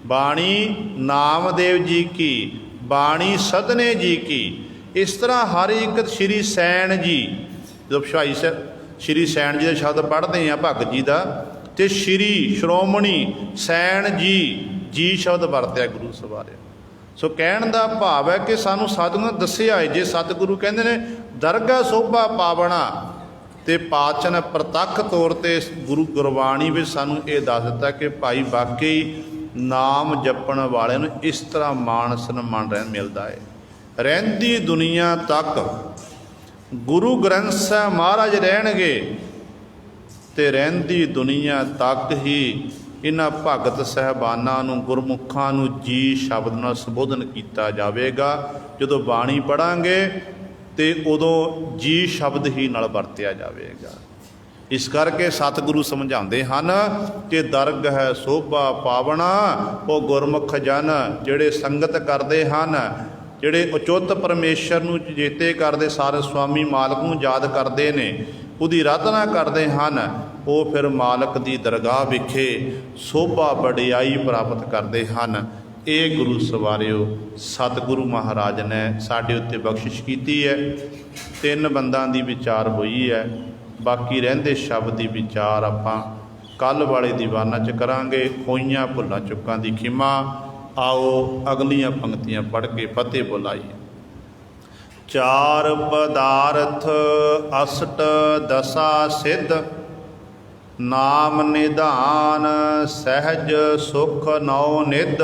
ਬਾਣੀ ਨਾਮਦੇਵ ਜੀ ਕੀ, ਬਾਣੀ ਸਦਨੇ ਜੀ ਕੀ। ਇਸ ਤਰ੍ਹਾਂ ਹਰ ਇੱਕ ਸ਼੍ਰੀ ਸੈਣ ਜੀ, ਜਦੋਂ ਭਾਈ ਸਾਹਿਬ ਸ਼੍ਰੀ ਸੈਣ ਜੀ ਦਾ ਸ਼ਬਦ ਪੜ੍ਹਦੇ ਹਾਂ ਭਗਤ ਜੀ ਦਾ, ਤੇ ਸ਼੍ਰੀ ਸ਼੍ਰੋਮਣੀ ਸੈਣ ਜੀ ਜੀ ਸ਼ਬਦ ਵਰਤਿਆ ਗੁਰੂ ਸਵਾਰਿਆ। ਸੋ ਕਹਿਣ ਦਾ ਭਾਵ ਹੈ ਕਿ ਸਾਨੂੰ ਸਤਿਗੁਰੂ ਨੇ ਦੱਸਿਆ ਹੈ, ਜੇ ਸਤਿਗੁਰੂ ਕਹਿੰਦੇ ਨੇ ਦਰਗਾਹ ਸੋਭਾ ਪਾਵਣਾ, ਤੇ ਪਾਤਸ਼ਾਹ ਨੇ ਪ੍ਰਤੱਖ ਤੌਰ 'ਤੇ ਗੁਰੂ ਗੁਰਬਾਣੀ ਵਿੱਚ ਸਾਨੂੰ ਇਹ ਦੱਸ ਦਿੱਤਾ ਕਿ ਭਾਈ ਵਾਕਈ ਨਾਮ ਜਪਣ ਵਾਲਿਆਂ ਨੂੰ ਇਸ ਤਰ੍ਹਾਂ ਮਾਣ ਸਨਮਾਨ ਮਿਲਦਾ ਹੈ। ਰਹਿੰਦੀ ਦੁਨੀਆ ਤੱਕ ਗੁਰੂ ਗ੍ਰੰਥ ਸਾਹਿਬ ਮਹਾਰਾਜ ਰਹਿਣਗੇ, ਤੇ ਰਹਿੰਦੀ ਦੁਨੀਆ ਤੱਕ ਹੀ ਇਹਨਾਂ ਭਗਤ ਸਾਹਿਬਾਨਾਂ ਨੂੰ, ਗੁਰਮੁਖਾਂ ਨੂੰ ਜੀ ਸ਼ਬਦ ਨਾਲ ਸੰਬੋਧਨ ਕੀਤਾ ਜਾਵੇਗਾ। ਜਦੋਂ ਬਾਣੀ ਪੜ੍ਹਾਂਗੇ ਤੇ ਉਦੋਂ ਜੀ ਸ਼ਬਦ ਹੀ ਨਾਲ ਵਰਤਿਆ ਜਾਵੇਗਾ। ਇਸ ਕਰਕੇ ਸਤਿਗੁਰੂ ਸਮਝਾਉਂਦੇ ਹਨ ਕਿ ਦਰਗਾਹ ਸੋਭਾ ਪਾਵਣਾ, ਉਹ ਗੁਰਮੁਖ ਜਨ ਜਿਹੜੇ ਸੰਗਤ ਕਰਦੇ ਹਨ, ਜਿਹੜੇ ਅਚੁੱਤ ਪਰਮੇਸ਼ਰ ਨੂੰ ਚੇਤੇ ਕਰਦੇ, ਸਾਰੇ ਸੁਆਮੀ ਮਾਲਕ ਨੂੰ ਯਾਦ ਕਰਦੇ ਨੇ, ਉਹਦੀ ਆਰਾਧਨਾ ਕਰਦੇ ਹਨ, ਉਹ ਫਿਰ ਮਾਲਕ ਦੀ ਦਰਗਾਹ ਵਿਖੇ ਸੋਭਾ ਵਡਿਆਈ ਪ੍ਰਾਪਤ ਕਰਦੇ ਹਨ। ਇਹ ਗੁਰੂ ਸਵਾਰਿਓ ਸਤਿਗੁਰੂ ਮਹਾਰਾਜ ਨੇ ਸਾਡੇ ਉੱਤੇ ਬਖਸ਼ਿਸ਼ ਕੀਤੀ ਹੈ। 3 ਬੰਦਾਂ ਦੀ ਵਿਚਾਰ ਹੋਈ ਹੈ, ਬਾਕੀ ਰਹਿੰਦੇ ਸ਼ਬਦ ਦੀ ਵਿਚਾਰ ਆਪਾਂ ਕੱਲ੍ਹ ਵਾਲੇ ਦੀਵਾਨਾਂ 'ਚ ਕਰਾਂਗੇ। ਹੋਈਆਂ ਭੁੱਲਾਂ ਚੁੱਕਾਂ ਦੀ ਖਿਮਾ। ਆਓ ਅਗਲੀਆਂ ਪੰਕਤੀਆਂ ਪੜ੍ਹ ਕੇ ਫਤਿਹ ਬੁਲਾਈਏ। 4 ਪਦਾਰਥ ਅਸ਼ਟ ਦਸਾ ਸਿੱਧ, ਨਾਮ ਨਿਧਾਨ ਸਹਿਜ ਸੁਖ ਨੌ ਨਿਧ,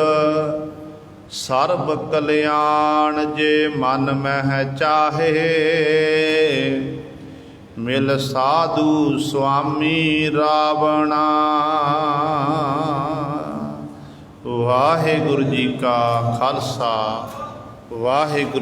ਸਰਬ ਕਲਿਆਣ ਜੇ ਮਨ ਮਹਿ ਚਾਹੇ, ਮਿਲ ਸਾਧੂ ਸੁਆਮੀ ਰਾਵਣਾ। ਵਾਹਿਗੁਰੂ ਜੀ ਕਾ ਖਾਲਸਾ, ਵਾਹਿਗੁਰੂ।